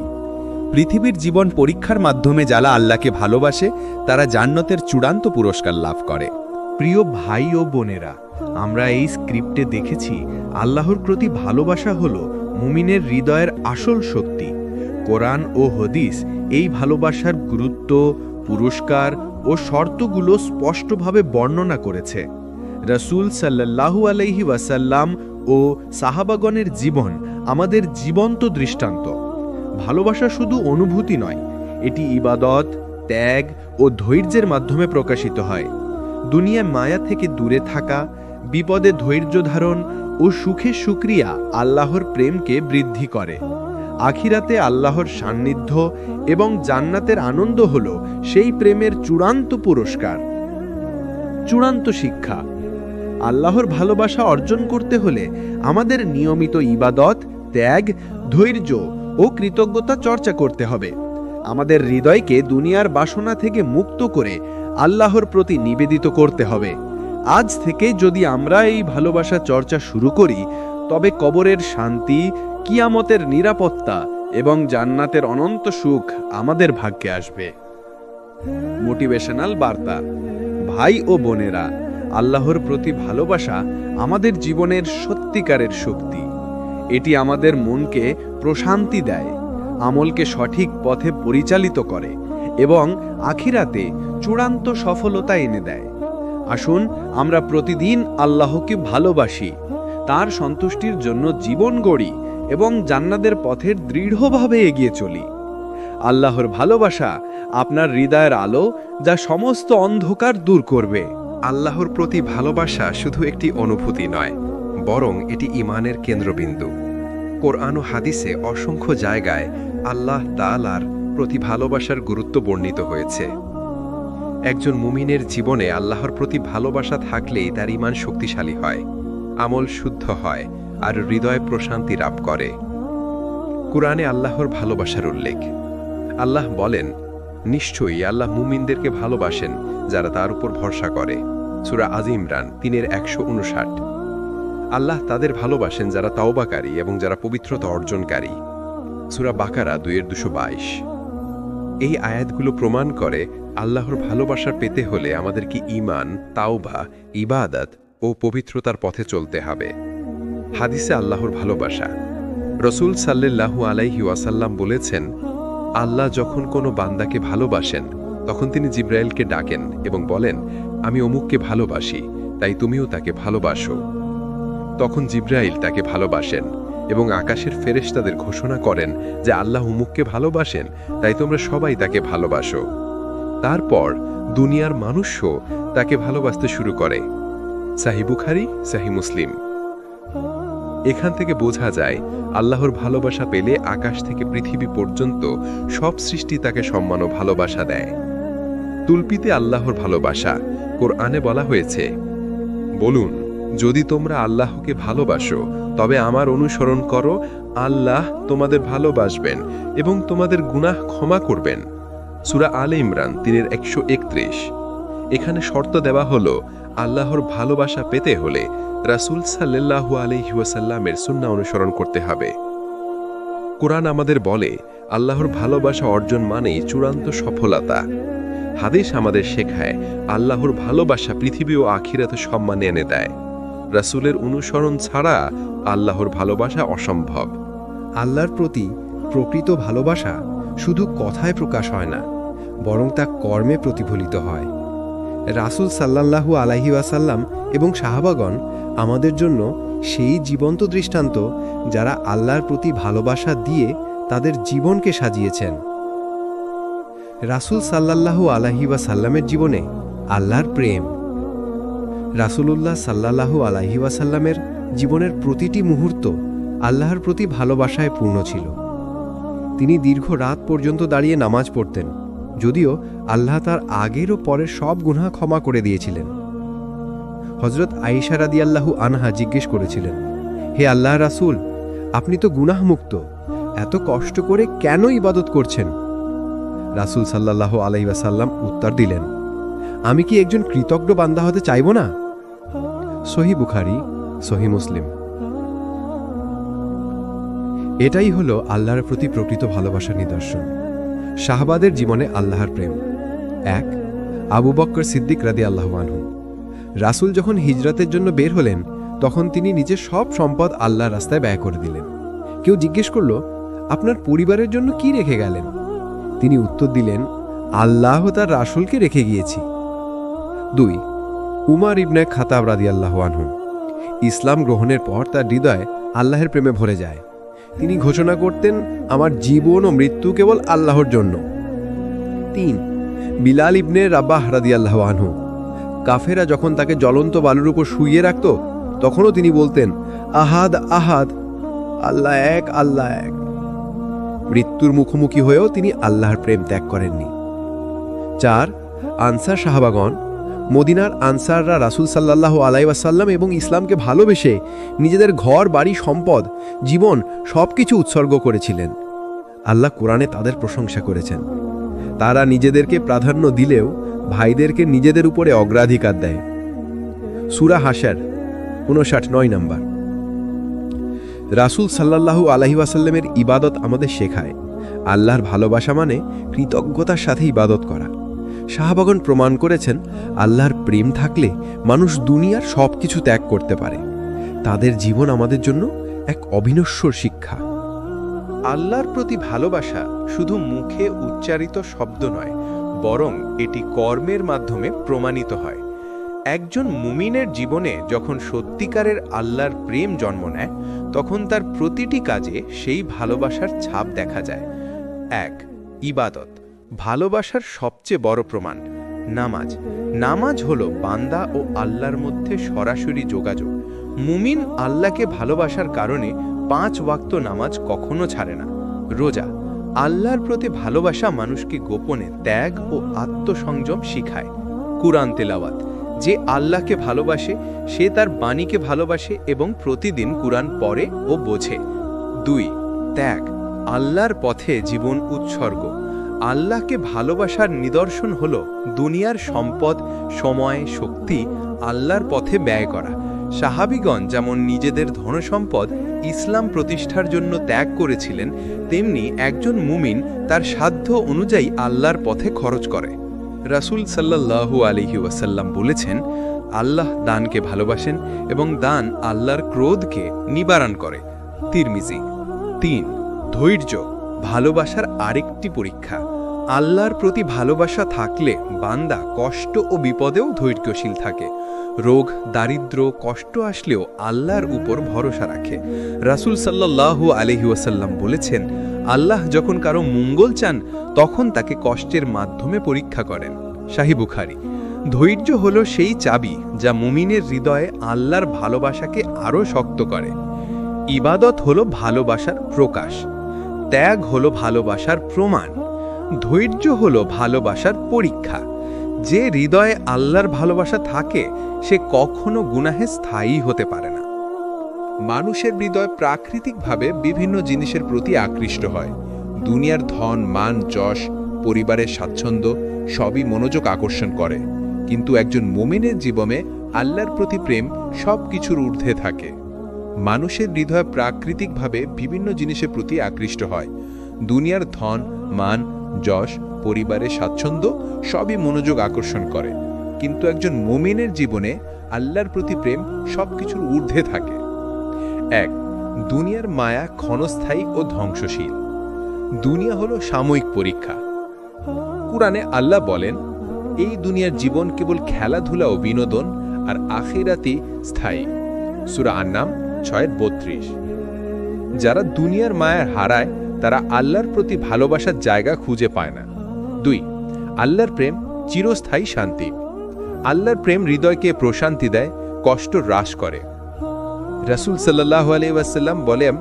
E: পৃথিবীর জীবন পরীক্ষার মাধ্যমে যারা আল্লাহকে ভালোবাসে তারা জান্নাতের চূড়ান্ত পুরস্কার লাভ করে।
F: প্রিয় ভাই ও বোনেরা, আমরা এই স্ক্রিপ্টে দেখেছি আল্লাহর প্রতি ভালোবাসা হলো মুমিনের হৃদয়ের আসল শক্তি। কোরআন ও হাদিস এই ভালোবাসার গুরুত্ব, পুরস্কার ও শর্তগুলো স্পষ্টভাবে বর্ণনা করেছে। রাসূল সাল্লাল্লাহু আলাইহি ওয়াসাল্লাম ও সাহাবাগণের জীবন আমাদের জীবন্ত দৃষ্টান্ত। ভালোবাসা শুধু অনুভূতি নয়, এটি ইবাদত, ত্যাগ ও ধৈর্যের মাধ্যমে প্রকাশিত হয়। দুনিয়ায় মায়া থেকে দূরে থাকা, বিপদে ধৈর্য ধারণ ও সুখে শুকরিয়া আল্লাহর প্রেমকে বৃদ্ধি করে। আখিরাতে আল্লাহর সান্নিধ্য এবং জান্নাতের আনন্দ হল সেই প্রেমের চূড়ান্ত পুরস্কার। চূড়ান্ত শিক্ষা: আল্লাহর ভালোবাসা অর্জন করতে হলে আমাদের নিয়মিত ইবাদত, ত্যাগ, ধৈর্য ও কৃতজ্ঞতা চর্চা করতে হবে। আমাদের হৃদয়কে দুনিয়ার বাসনা থেকে মুক্ত করে আল্লাহর প্রতি নিবেদিত করতে হবে। আজ থেকে যদি আমরা এই ভালোবাসা চর্চা শুরু করি, তবে কবরের শান্তি, কিয়ামতের নিরাপত্তা এবং জান্নাতের অনন্ত সুখ আমাদের ভাগ্যে আসবে। মোটিভেশনাল বার্তা: ভাই ও বোনেরা, আল্লাহর প্রতি ভালোবাসা আমাদের জীবনের সত্যিকারের শক্তি। এটি আমাদের মনকে প্রশান্তি দেয়, আমলকে সঠিক পথে পরিচালিত করে এবং আখিরাতে চূড়ান্ত সফলতা এনে দেয়। আসুন আমরা প্রতিদিন আল্লাহকে ভালোবাসি, তার সন্তুষ্টির জন্য জীবন গড়ি এবং জান্নাতের পথের দৃঢ়ভাবে এগিয়ে চলি। আল্লাহর ভালোবাসা আপনার হৃদয়ের আলো, যা সমস্ত অন্ধকার দূর করবে।
A: আল্লাহর প্রতি ভালোবাসা শুধু একটি অনুভূতি নয়, বরং এটি ঈমানের কেন্দ্রবিন্দু। কোরআন ও হাদিসে অসংখ্য জায়গায় আল্লাহ তাআলার প্রতি ভালোবাসার গুরুত্ব বর্ণিত হয়েছে। একজন মুমিনের জীবনে আল্লাহর প্রতি ভালোবাসা থাকলেই তার ঈমান শক্তিশালী হয়, আমল শুদ্ধ হয় আর হৃদয় প্রশান্তি লাভ করে। কুরআনে আল্লাহর ভালোবাসার উল্লেখ। আল্লাহ বলেন, নিশ্চয়ই আল্লাহ মুমিনদেরকে ভালোবাসেন যারা তার উপর ভরসা করে। সূরা আজ ইমরান 3:159। আল্লাহ তাদের ভালোবাসেন যারা তাওবাকারী এবং যারা পবিত্রতা অর্জনকারী। সূরা বাকারা 2:222। এই আয়াতগুলো প্রমাণ করে আল্লাহর ভালোবাসা পেতে হলে আমাদেরকে ঈমান, তাওবা, ইবাদত ও পবিত্রতার পথে চলতে হবে। হাদিসে আল্লাহর ভালোবাসা। রাসূল সাল্লাল্লাহু আলাইহি ওয়াসাল্লাম বলেছেন, আল্লাহ যখন কোনো বান্দাকে ভালোবাসেন তখন তিনি জিব্রাইলকে ডাকেন এবং বলেন, আমি অমুককে ভালোবাসি, তাই তুমিও তাকে ভালোবাসো। তখন জিব্রাইল তাকে ভালোবাসেন এবং আকাশের ফেরেশতাদের ঘোষণা করেন যে আল্লাহ অমুককে ভালোবাসেন, তাই তোমরা সবাই তাকে ভালোবাসো। তারপর দুনিয়ার মানুষও তাকে ভালোবাসতে শুরু করে। সহিহ বুখারী, সহিহ মুসলিম। এখান থেকে বোঝা যায় আল্লাহর ভালোবাসা পেলে আকাশ থেকে পৃথিবী পর্যন্ত সব সৃষ্টি তাকে সম্মান ও ভালোবাসা দেয়। তুলপিতে আল্লাহর ভালোবাসা। কোরআনে বলা হয়েছে, বলুন, যদি তোমরা আল্লাহকে ভালোবাসো তবে আমার অনুসরণ করো, আল্লাহ তোমাদের ভালোবাসবেন এবং তোমাদের গুনাহ ক্ষমা করবেন। সূরা আলে ইমরান 3:131। এখানে শর্ত দেওয়া হলো, আল্লাহর ভালোবাসা পেতে হলে রাসূল সাল্লাল্লাহু আলাইহি ওয়াসাল্লামের সুন্নাহ অনুসরণ করতে হবে। কোরআন আমাদের বলে, আল্লাহর ভালোবাসা অর্জন মানেই চূড়ান্ত সফলতা। হাদিস আমাদের শেখায়, আল্লাহর ভালোবাসা পৃথিবী ও আখিরাতে সম্মান এনে দেয়। রাসূলের অনুসরণ ছাড়া আল্লাহর ভালোবাসা অসম্ভব।
B: আল্লাহর প্রতি প্রকৃত ভালোবাসা শুধু কথায় প্রকাশ হয় না, বরং তা কর্মে প্রতিফলিত হয়। রাসূল সাল্লাল্লাহু আলাইহি ওয়াসাল্লাম এবং সাহাবাগণ আমাদের জন্য সেই জীবন্ত দৃষ্টান্ত যারা আল্লাহর প্রতি ভালোবাসা দিয়ে তাদের জীবনকে সাজিয়েছেন। রাসূল সাল্লাল্লাহু আলাইহি ওয়াসাল্লামের জীবনে আল্লাহর প্রেম। রাসূলুল্লাহ সাল্লাল্লাহু আলাইহি ওয়াসাল্লামের জীবনের প্রতিটি মুহূর্ত আল্লাহর প্রতি ভালোবাসায় পূর্ণ ছিল। তিনি দীর্ঘ রাত পর্যন্ত দাঁড়িয়ে নামাজ পড়তেন, যদিও আল্লাহ তার আগের ও পরের সব গুনাহ ক্ষমা করে দিয়েছিলেন। হজরত আয়েশা রাদিয়াল্লাহু আনহা জিজ্ঞেস করেছিলেন, হে আল্লাহ রাসূল, আপনি তো গুনাহমুক্ত, এত কষ্ট করে কেন ইবাদত করছেন? রাসূল সাল্লাল্লাহু আলাইহি ওয়াসাল্লাম উত্তর দিলেন, আমি কি একজন কৃতজ্ঞ বান্দা হতে চাইব না? সহিহ বুখারী, সহিহ মুসলিম। এটাই হলো আল্লাহর প্রতি প্রকৃত ভালোবাসার নিদর্শন। সাহাবাদের জীবনে আল্লাহর প্রেম। 1 আবু বকর সিদ্দিক রাদিয়াল্লাহু আনহু। রাসূল যখন হিজরতের জন্য বের হলেন, তখন তিনি নিজের সব সম্পদ আল্লাহর রাস্তায় ব্যয় করে দিলেন। কেউ জিজ্ঞেস করল, আপনার পরিবারের জন্য কি রেখে গেলেন? তিনি উত্তর দিলেন, আল্লাহ তার রাসূলকে রেখে গিয়েছি। 2 উমর ইবনে খাত্তাব রাদিয়াল্লাহু আনহু। ইসলাম গ্রহণের পর তার হৃদয় আল্লাহর প্রেমে ভরে যায়। তিনি ঘোষণা করতেন, আমার জীবন ও মৃত্যু কেবল আল্লাহর জন্য। 3 বিলাল ইবনে রাবাহ রাদিয়াল্লাহু আনহু। কাফেরা যখন তাকে জ্বলন্ত বালুর উপর শুইয়ে রাখত, তখনও তিনি বলতেন, আহাদ আহাদ, আল্লাহ এক, আল্লাহ এক। মৃত্যুর মুখোমুখি হয়েও তিনি আল্লাহর প্রেম ত্যাগ করেননি। 4 আনসার সাহাবাগণ। মদিনার আনসাররা রাসূল সাল্লাল্লাহু আলাইহি ওয়াসাল্লাম এবং ইসলামকে ভালোবেসে নিজেদের ঘর, বাড়ি, সম্পদ, জীবন সবকিছু উৎসর্গ করেছিলেন। আল্লাহ কোরআনে তাদের প্রশংসা করেছেন। তারা নিজেদেরকে প্রাধান্য দিলেও ভাইদেরকে নিজেদের উপরে অগ্রাধিকার দেয়। সূরা হাশর 59 নম্বর। রাসূল সাল্লাল্লাহু আলাইহি ওয়াসাল্লামের ইবাদত আমাদের শেখায়, আল্লাহর ভালোবাসা মানে কৃতজ্ঞতার সাথে ইবাদত করা। সাহাবাগণ প্রমাণ করেছেন, আল্লাহর প্রেম থাকলে মানুষ দুনিয়ার সবকিছু ত্যাগ করতে পারে। তাদের জীবন আমাদের জন্য এক অবিনশ্বর শিক্ষা।
C: আল্লাহর প্রতি ভালোবাসা শুধু মুখে উচ্চারিত শব্দ নয়, বরং এটি কর্মের মাধ্যমে প্রমাণিত হয়। একজন মুমিনের জীবনে যখন সত্যিকারের আল্লাহর প্রেম জন্ম নেয়, তখন তার প্রতিটি কাজে সেই ভালোবাসার ছাপ দেখা যায়। 1 ইবাদত, ভালোবাসার সবচেয়ে বড় প্রমাণ। নামাজ। নামাজ হলো বান্দা ও আল্লাহর মধ্যে সরাসরি যোগাযোগ। মুমিন আল্লাহকে ভালোবাসার কারণে 5 ওয়াক্ত নামাজ কখনো ছাড়ে না। রোজা। আল্লাহর প্রতি ভালোবাসা মানুষকে গোপনে ত্যাগ ও আত্মসংযম শিখায়। কুরআন তেলাওয়াত। যে আল্লাহকে ভালোবাসে সে তার বাণীকে ভালোবাসে এবং প্রতিদিন কুরআন পড়ে ও বোঝে। 2 ত্যাগ। আল্লাহর পথে জীবন উৎসর্গ। আল্লাহকে ভালোবাসার নিদর্শন হল দুনিয়ার সম্পদ, সময়, শক্তি আল্লাহর পথে ব্যয় করা। সাহাবীগণ যেমন নিজেদের ধনসম্পদ ইসলাম প্রতিষ্ঠার জন্য ত্যাগ করেছিলেন, তেমনি একজন মুমিন তার সাধ্য অনুযায়ী আল্লাহর পথে খরচ করে। রাসূল সাল্লাল্লাহু আলাইহি ওয়াসাল্লাম বলেছেন, আল্লাহ দানকে ভালোবাসেন এবং দান আল্লাহর ক্রোধকে নিবারণ করে। তিরমিজি। 3 ধৈর্য, ভালোবাসার আরেকটি পরীক্ষা। আল্লাহর প্রতি ভালোবাসা থাকলে বান্দা কষ্ট ও বিপদেও ধৈর্যশীল থাকে। রোগ, দারিদ্র্য, কষ্ট আসলেও আল্লাহর উপর ভরসা রাখে। রাসূল সাল্লাল্লাহু আলাইহি ওয়াসাল্লাম বলেছেন, আল্লাহ যখন কারো মঙ্গল চান তখন তাকে কষ্টের মাধ্যমে পরীক্ষা করেন। সহিহ বুখারী। ধৈর্য হলো সেই চাবি যা মুমিনের হৃদয়ে আল্লাহর ভালোবাসাকে আরও শক্ত করে। ইবাদত হলো ভালোবাসার প্রকাশ। ত্যাগ হলো ভালোবাসার প্রমাণ। ধৈর্য হলো ভালোবাসার পরীক্ষা। যে হৃদয়ে আল্লাহর ভালোবাসা থাকে সে কখনো গুনাহে স্থায়ী হতে পারে না।
D: মানুষের হৃদয় প্রাকৃতিকভাবে বিভিন্ন জিনিসের প্রতি আকৃষ্ট হয়। দুনিয়ার ধন, মান, যশ, পরিবারের স্বাচ্ছন্দ্য সবই মনোযোগ আকর্ষণ করে। কিন্তু একজন মুমিনের জীবনে আল্লাহর প্রতি প্রেম সবকিছুর ঊর্ধ্বে থাকে। মানুষের হৃদয় প্রাকৃতিকভাবে বিভিন্ন জিনিসের প্রতি আকৃষ্ট হয়। দুনিয়ার ধন, মান, যশ, পরিবারের স্বাচ্ছন্দ্য সবই মনোযোগ আকর্ষণ করে। কিন্তু একজন মুমিনের জীবনে আল্লাহর প্রতি প্রেম সবকিছুর ঊর্ধ্বে থাকে। 1 দুনিয়ার মায়া ক্ষণস্থায়ী ও ধ্বংসশীল। দুনিয়া হলো সাময়িক পরীক্ষা। কুরআনে আল্লাহ বলেন, এই দুনিয়ার জীবন কেবল খেলাধুলা ও বিনোদন, আর আখিরাতই স্থায়ী। সূরা আন-নাম 6:32। যারা দুনিয়ার মায়ার হারায় তারা আল্লাহর প্রতি ভালোবাসার জায়গা খুঁজে পায় না। 2 আল্লাহর প্রেম চিরস্থায়ী শান্তি। আল্লাহর প্রেম হৃদয়কে প্রশান্তি দেয়, কষ্ট হ্রাস করে। রাসূল সাল্লাল্লাহু আলাইহি ওয়াসাল্লাম বলেন,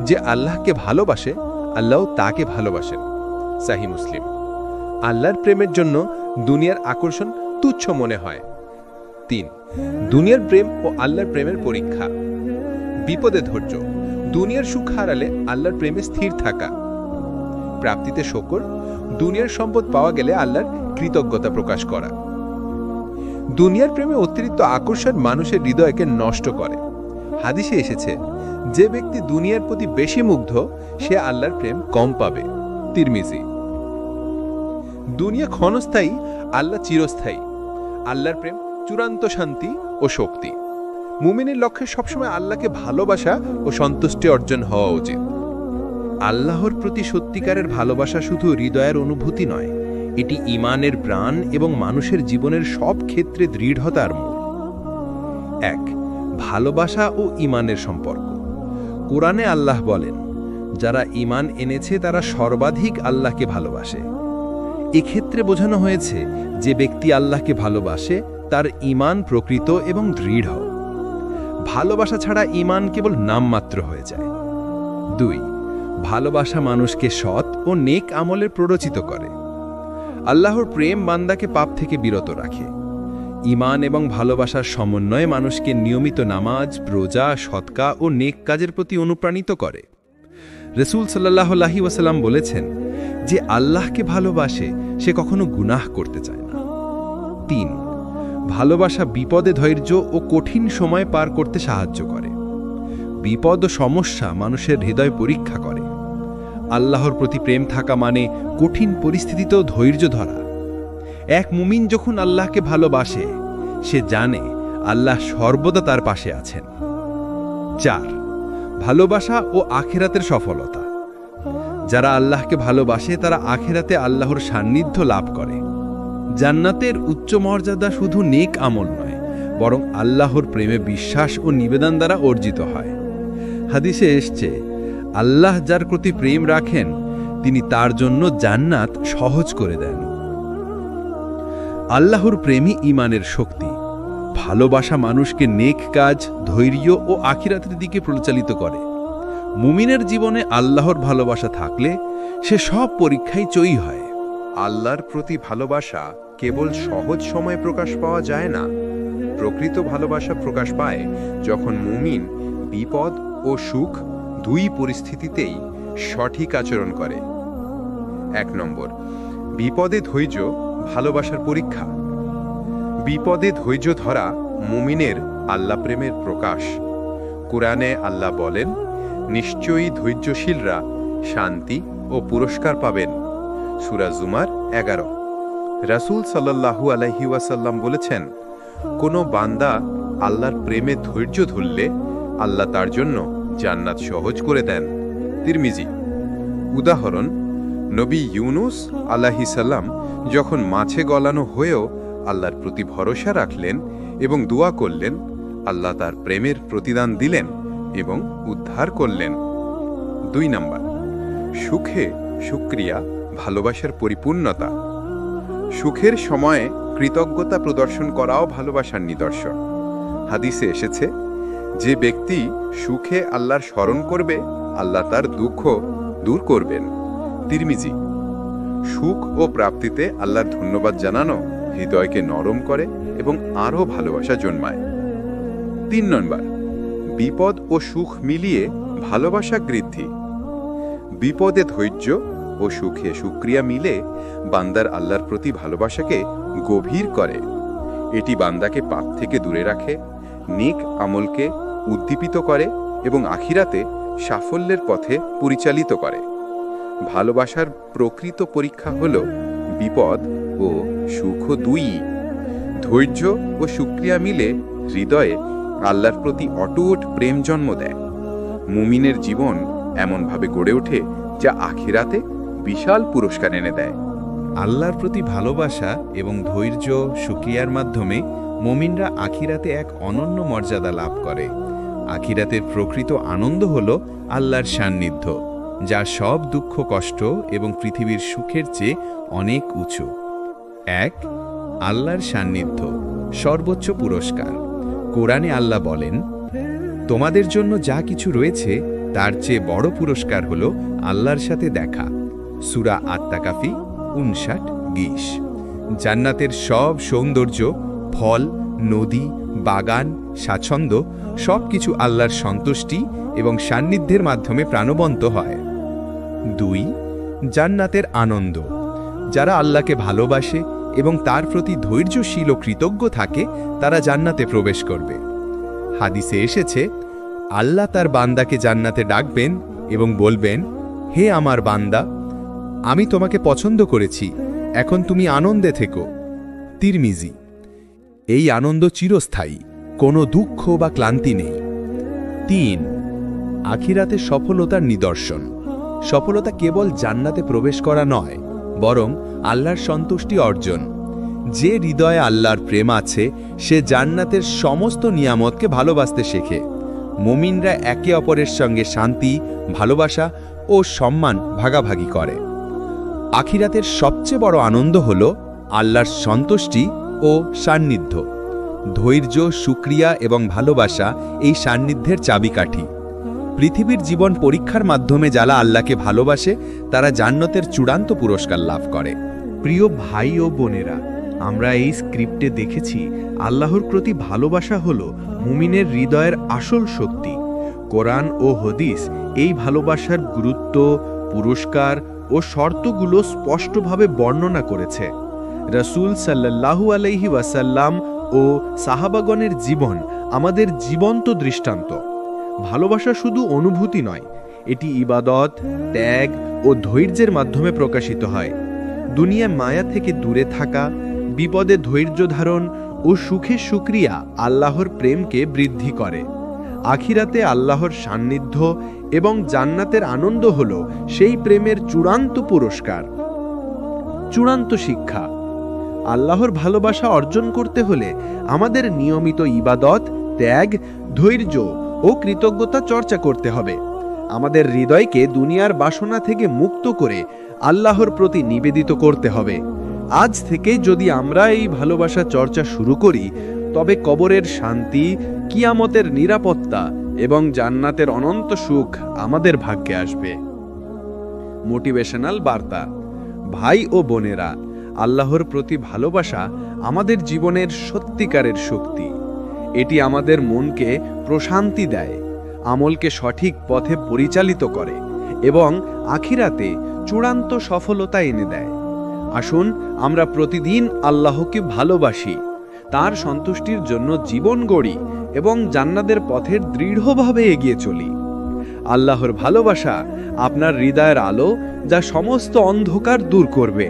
D: যে আল্লাহকে ভালোবাসে আল্লাহও তাকে ভালোবাসেন। সহিহ মুসলিম। আল্লাহর প্রেমের জন্য দুনিয়ার আকর্ষণ তুচ্ছ মনে হয়।
C: 3 দুনিয়ার প্রেম ও আল্লাহর প্রেমের পরীক্ষা। বিপদে ধৈর্য, দুনিয়ার সুখ হারালে আল্লাহর প্রেমে স্থির থাকা। প্রাপ্তিতে শকর, দুনিয়ার সম্পদ পাওয়া গেলে আল্লাহর কৃতজ্ঞতা প্রকাশ করা। দুনিয়ার প্রেমে অতিরিক্ত আকর্ষণ মানুষের হৃদয়কে নষ্ট করে। হাদিসে এসেছে, যে ব্যক্তি দুনিয়ার প্রতি বেশি মুগ্ধ সে আল্লাহর প্রেম কম পাবে। তিরমিজি। দুনিয়া ক্ষণস্থায়ী, আল্লাহ চিরস্থায়ী। আল্লাহর প্রেম চূড়ান্ত শান্তি ও শক্তি। মুমিনের লক্ষ্যে সবসময় আল্লাহকে ভালোবাসা ও সন্তুষ্টি অর্জন হওয়া উচিত।
F: আল্লাহর প্রতি সত্যিকারের ভালোবাসা শুধু হৃদয়ের অনুভূতি নয়, এটি ঈমানের প্রাণ এবং মানুষের জীবনের সব ক্ষেত্রে দৃঢ়তার মূল। 1 ভালোবাসা ও ঈমানের সম্পর্ক। কোরআনে আল্লাহ বলেন, যারা ঈমান এনেছে তারা সর্বাধিক আল্লাহকে ভালোবাসে। এক্ষেত্রে বোঝানো হয়েছে যে ব্যক্তি আল্লাহকে ভালোবাসে তার ঈমান প্রকৃত এবং দৃঢ়। ভালোবাসা ছাড়া ঈমান কেবল নামমাত্র হয়ে যায়। 2 ভালোবাসা মানুষকে সৎ ও নেক আমলে প্ররোচিত করে। আল্লাহর প্রেম বান্দাকে পাপ থেকে বিরত রাখে। ঈমান এবং ভালোবাসার সমন্বয়ে মানুষকে নিয়মিত নামাজ, রোজা, সদকা ও নেক কাজের প্রতি অনুপ্রাণিত করে। রাসূল সাল্লাল্লাহু আলাইহি ওয়াসাল্লাম বলেছেন, যে আল্লাহকে ভালোবাসে সে কখনো গুনাহ করতে চায় না। 3 ভালোবাসা বিপদে ধৈর্য ও কঠিন সময় পার করতে সাহায্য করে। বিপদ ও সমস্যা মানুষের হৃদয় পরীক্ষা করে। আল্লাহর প্রতি প্রেম থাকা মানে কঠিন পরিস্থিতিতেও ধৈর্য ধরা। এক মুমিন যখন আল্লাহকে ভালোবাসে সে জানে আল্লাহ সর্বদা তার পাশে আছেন। 4 ভালোবাসা ও আখিরাতের সফলতা। যারা আল্লাহকে ভালোবাসে তারা আখিরাতে আল্লাহর সান্নিধ্য লাভ করে। জান্নাতের উচ্চ মর্যাদা শুধু নেক আমল নয়, বরং আল্লাহর প্রেমে বিশ্বাস ও নিবেদন দ্বারা অর্জিত হয়। হাদিসে এসছে, আল্লাহ যার প্রতি প্রেম রাখেন তিনি তার জন্য জান্নাত সহজ করে দেন। আল্লাহর প্রেমই ঈমানের শক্তি। ভালোবাসা মানুষকে নেক কাজ, ধৈর্য ও আখিরাতের দিকে পরিচালিত করে। মুমিনের জীবনে আল্লাহর ভালোবাসা থাকলে সে সব পরীক্ষায় জয়ী হয়।
A: আল্লাহর প্রতি ভালোবাসা কেবল সহজ সময়ে প্রকাশ পাওয়া যায় না। প্রকৃত ভালোবাসা প্রকাশ পায় যখন মুমিন বিপদ ও সুখ দুই পরিস্থিতিতেই সঠিক আচরণ করে। 1 নম্বর, বিপদে ধৈর্য ভালোবাসার পরীক্ষা। বিপদে ধৈর্য ধরা মুমিনের আল্লাহ প্রেমের প্রকাশ। কুরআনে আল্লাহ বলেন, নিশ্চয়ই ধৈর্যশীলরা শান্তি ও পুরস্কার পাবেন। সূরা জুমার 11। রাসূল সাল্লাল্লাহু আলাইহি ওয়াসাল্লাম বলেছেন, কোনো বান্দা আল্লাহর প্রেমে ধৈর্য ধরলে আল্লাহ তার জন্য জান্নাত সহজ করে দেন। তিরমিজি। উদাহরণ, নবী ইউনুস আলাইহিস সালাম যখন মাছে গলানো হয়েও আল্লাহর প্রতি ভরসা রাখলেন এবং দোয়া করলেন, আল্লাহ তার প্রেমের প্রতিদান দিলেন এবং উদ্ধার করলেন। 2 নম্বর, সুখে শুকরিয়া ভালোবাসার পরিপূর্ণতা। সুখের সময়ে কৃতজ্ঞতা প্রদর্শন করাও ভালোবাসার নিদর্শন। হাদিসে এসেছে, যে ব্যক্তি সুখে আল্লাহর স্মরণ করবে আল্লাহ তার দুঃখ দূর করবেন। তিরমিজি। সুখ ও প্রাপ্তিতে আল্লাহর ধন্যবাদ জানানো হৃদয়কে নরম করে এবং আরও ভালোবাসা জন্মায়। 3 নম্বর, বিপদ ও সুখ মিলিয়ে ভালোবাসা বৃদ্ধি। বিপদে ধৈর্য ও সুখে শুকরিয়া মিলে বান্দার আল্লাহর প্রতি ভালোবাসাকে গভীর করে। এটি বান্দাকে পাপ থেকে দূরে রাখে, নেক আমলকে উদ্দীপিত করে এবং আখিরাতে সাফল্যের পথে পরিচালিত করে। ভালোবাসার প্রকৃত পরীক্ষা হল বিপদ ও সুখ দুইই। ধৈর্য ও শুকরিয়া মিলে হৃদয়ে আল্লাহর প্রতি অটুট প্রেম জন্ম দেয়। মুমিনের জীবন এমনভাবে গড়ে ওঠে যা আখিরাতে বিশাল পুরস্কার এনে দেয়।
E: আল্লাহর প্রতি ভালোবাসা এবং ধৈর্য শুকরিয়ার মাধ্যমে মুমিনরা আখিরাতে এক অনন্য মর্যাদা লাভ করে। আখিরাতের প্রকৃত আনন্দ হল আল্লাহর সান্নিধ্য, যা সব দুঃখ কষ্ট এবং পৃথিবীর সুখের চেয়ে অনেক উঁচু। 1 আল্লাহর সান্নিধ্য সর্বোচ্চ পুরস্কার। কোরআনে আল্লাহ বলেন, তোমাদের জন্য যা কিছু রয়েছে তার চেয়ে বড় পুরস্কার হল আল্লাহর সাথে দেখা। সূরা আত-তাকাফি 59-20। জান্নাতের সব সৌন্দর্য, ফল নদী, বাগান, স্বাচ্ছন্দ্য সব কিছু আল্লাহর সন্তুষ্টি এবং সান্নিধ্যের মাধ্যমে প্রাণবন্ত হয়। 2. জান্নাতের আনন্দ। যারা আল্লাহকে ভালোবাসে এবং তার প্রতি ধৈর্যশীল ও কৃতজ্ঞ থাকে তারা জান্নাতে প্রবেশ করবে। হাদিসে এসেছে, আল্লাহ তার বান্দাকে জান্নাতে ডাকবেন এবং বলবেন, হে আমার বান্দা, আমি তোমাকে পছন্দ করেছি, এখন তুমি আনন্দে থেকো। তিরমিজি। এই আনন্দ চিরস্থায়ী, কোনো দুঃখ বা ক্লান্তি নেই। 3. আখিরাতে সফলতার নিদর্শন। সফলতা কেবল জান্নাতে প্রবেশ করা নয়, বরং আল্লাহর সন্তুষ্টি অর্জন। যে হৃদয়ে আল্লাহর প্রেম আছে সে জান্নাতের সমস্ত নিয়ামতকে ভালোবাসতে শেখে। মুমিনরা একে অপরের সঙ্গে শান্তি, ভালোবাসা ও সম্মান ভাগাভাগি করে। আখিরাতের সবচেয়ে বড় আনন্দ হল আল্লাহর সন্তুষ্টি ও সান্নিধ্য। ধৈর্য, শুকরিয়া এবং ভালোবাসা এই সান্নিধ্যের চাবিকাঠি। পৃথিবীর জীবন পরীক্ষার মাধ্যমে যারা আল্লাহকে ভালোবাসে তারা জান্নাতের চূড়ান্ত পুরস্কার লাভ করে।
F: প্রিয় ভাই ও বোনেরা, আমরা এই স্ক্রিপ্টে দেখেছি আল্লাহর প্রতি ভালোবাসা হলো মুমিনের হৃদয়ের আসল শক্তি। কোরআন ও হাদিস এই ভালোবাসার গুরুত্ব, পুরস্কার ও শর্তগুলো স্পষ্টভাবে বর্ণনা করেছে। রাসূল সাল্লাল্লাহু আলাইহি ওয়াসাল্লাম ও সাহাবাগণের জীবন আমাদের জীবন্ত দৃষ্টান্ত। ভালোবাসা শুধু অনুভূতি নয়, এটি ইবাদত, ত্যাগ ও ধৈর্যের মাধ্যমে প্রকাশিত হয়। দুনিয়ায় মায়া থেকে দূরে থাকা, বিপদে ধৈর্য ধারণ ও সুখে শুকরিয়া আল্লাহর প্রেমকে বৃদ্ধি করে। আখিরাতে আল্লাহর সান্নিধ্য এবং জান্নাতের আনন্দ হল সেই প্রেমের চূড়ান্ত পুরস্কার। চূড়ান্ত শিক্ষা: আল্লাহর ভালোবাসা অর্জন করতে হলে আমাদের নিয়মিত ইবাদত, ত্যাগ, ধৈর্য ও কৃতজ্ঞতা চর্চা করতে হবে। আমাদের হৃদয়কে দুনিয়ার বাসনা থেকে মুক্ত করে আল্লাহর প্রতি নিবেদিত করতে হবে। আজ থেকে যদি আমরা এই ভালোবাসা চর্চা শুরু করি, তবে কবরের শান্তি, কিয়ামতের নিরাপত্তা এবং জান্নাতের অনন্ত সুখ আমাদের ভাগ্যে আসবে। মোটিভেশনাল বার্তা: ভাই ও বোনেরা, আল্লাহর প্রতি ভালোবাসা আমাদের জীবনের সত্যিকারের শক্তি। এটি আমাদের মনকে প্রশান্তি দেয়, আমলকে সঠিক পথে পরিচালিত করে এবং আখিরাতে চূড়ান্ত সফলতা এনে দেয়। আসুন আমরা প্রতিদিন আল্লাহকে ভালোবাসি, তার সন্তুষ্টির জন্য জীবন গড়ি এবং জান্নাতের পথের দৃঢ়ভাবে এগিয়ে চলি। আল্লাহর ভালোবাসা আপনার হৃদয়ের আলো, যা সমস্ত অন্ধকার দূর করবে।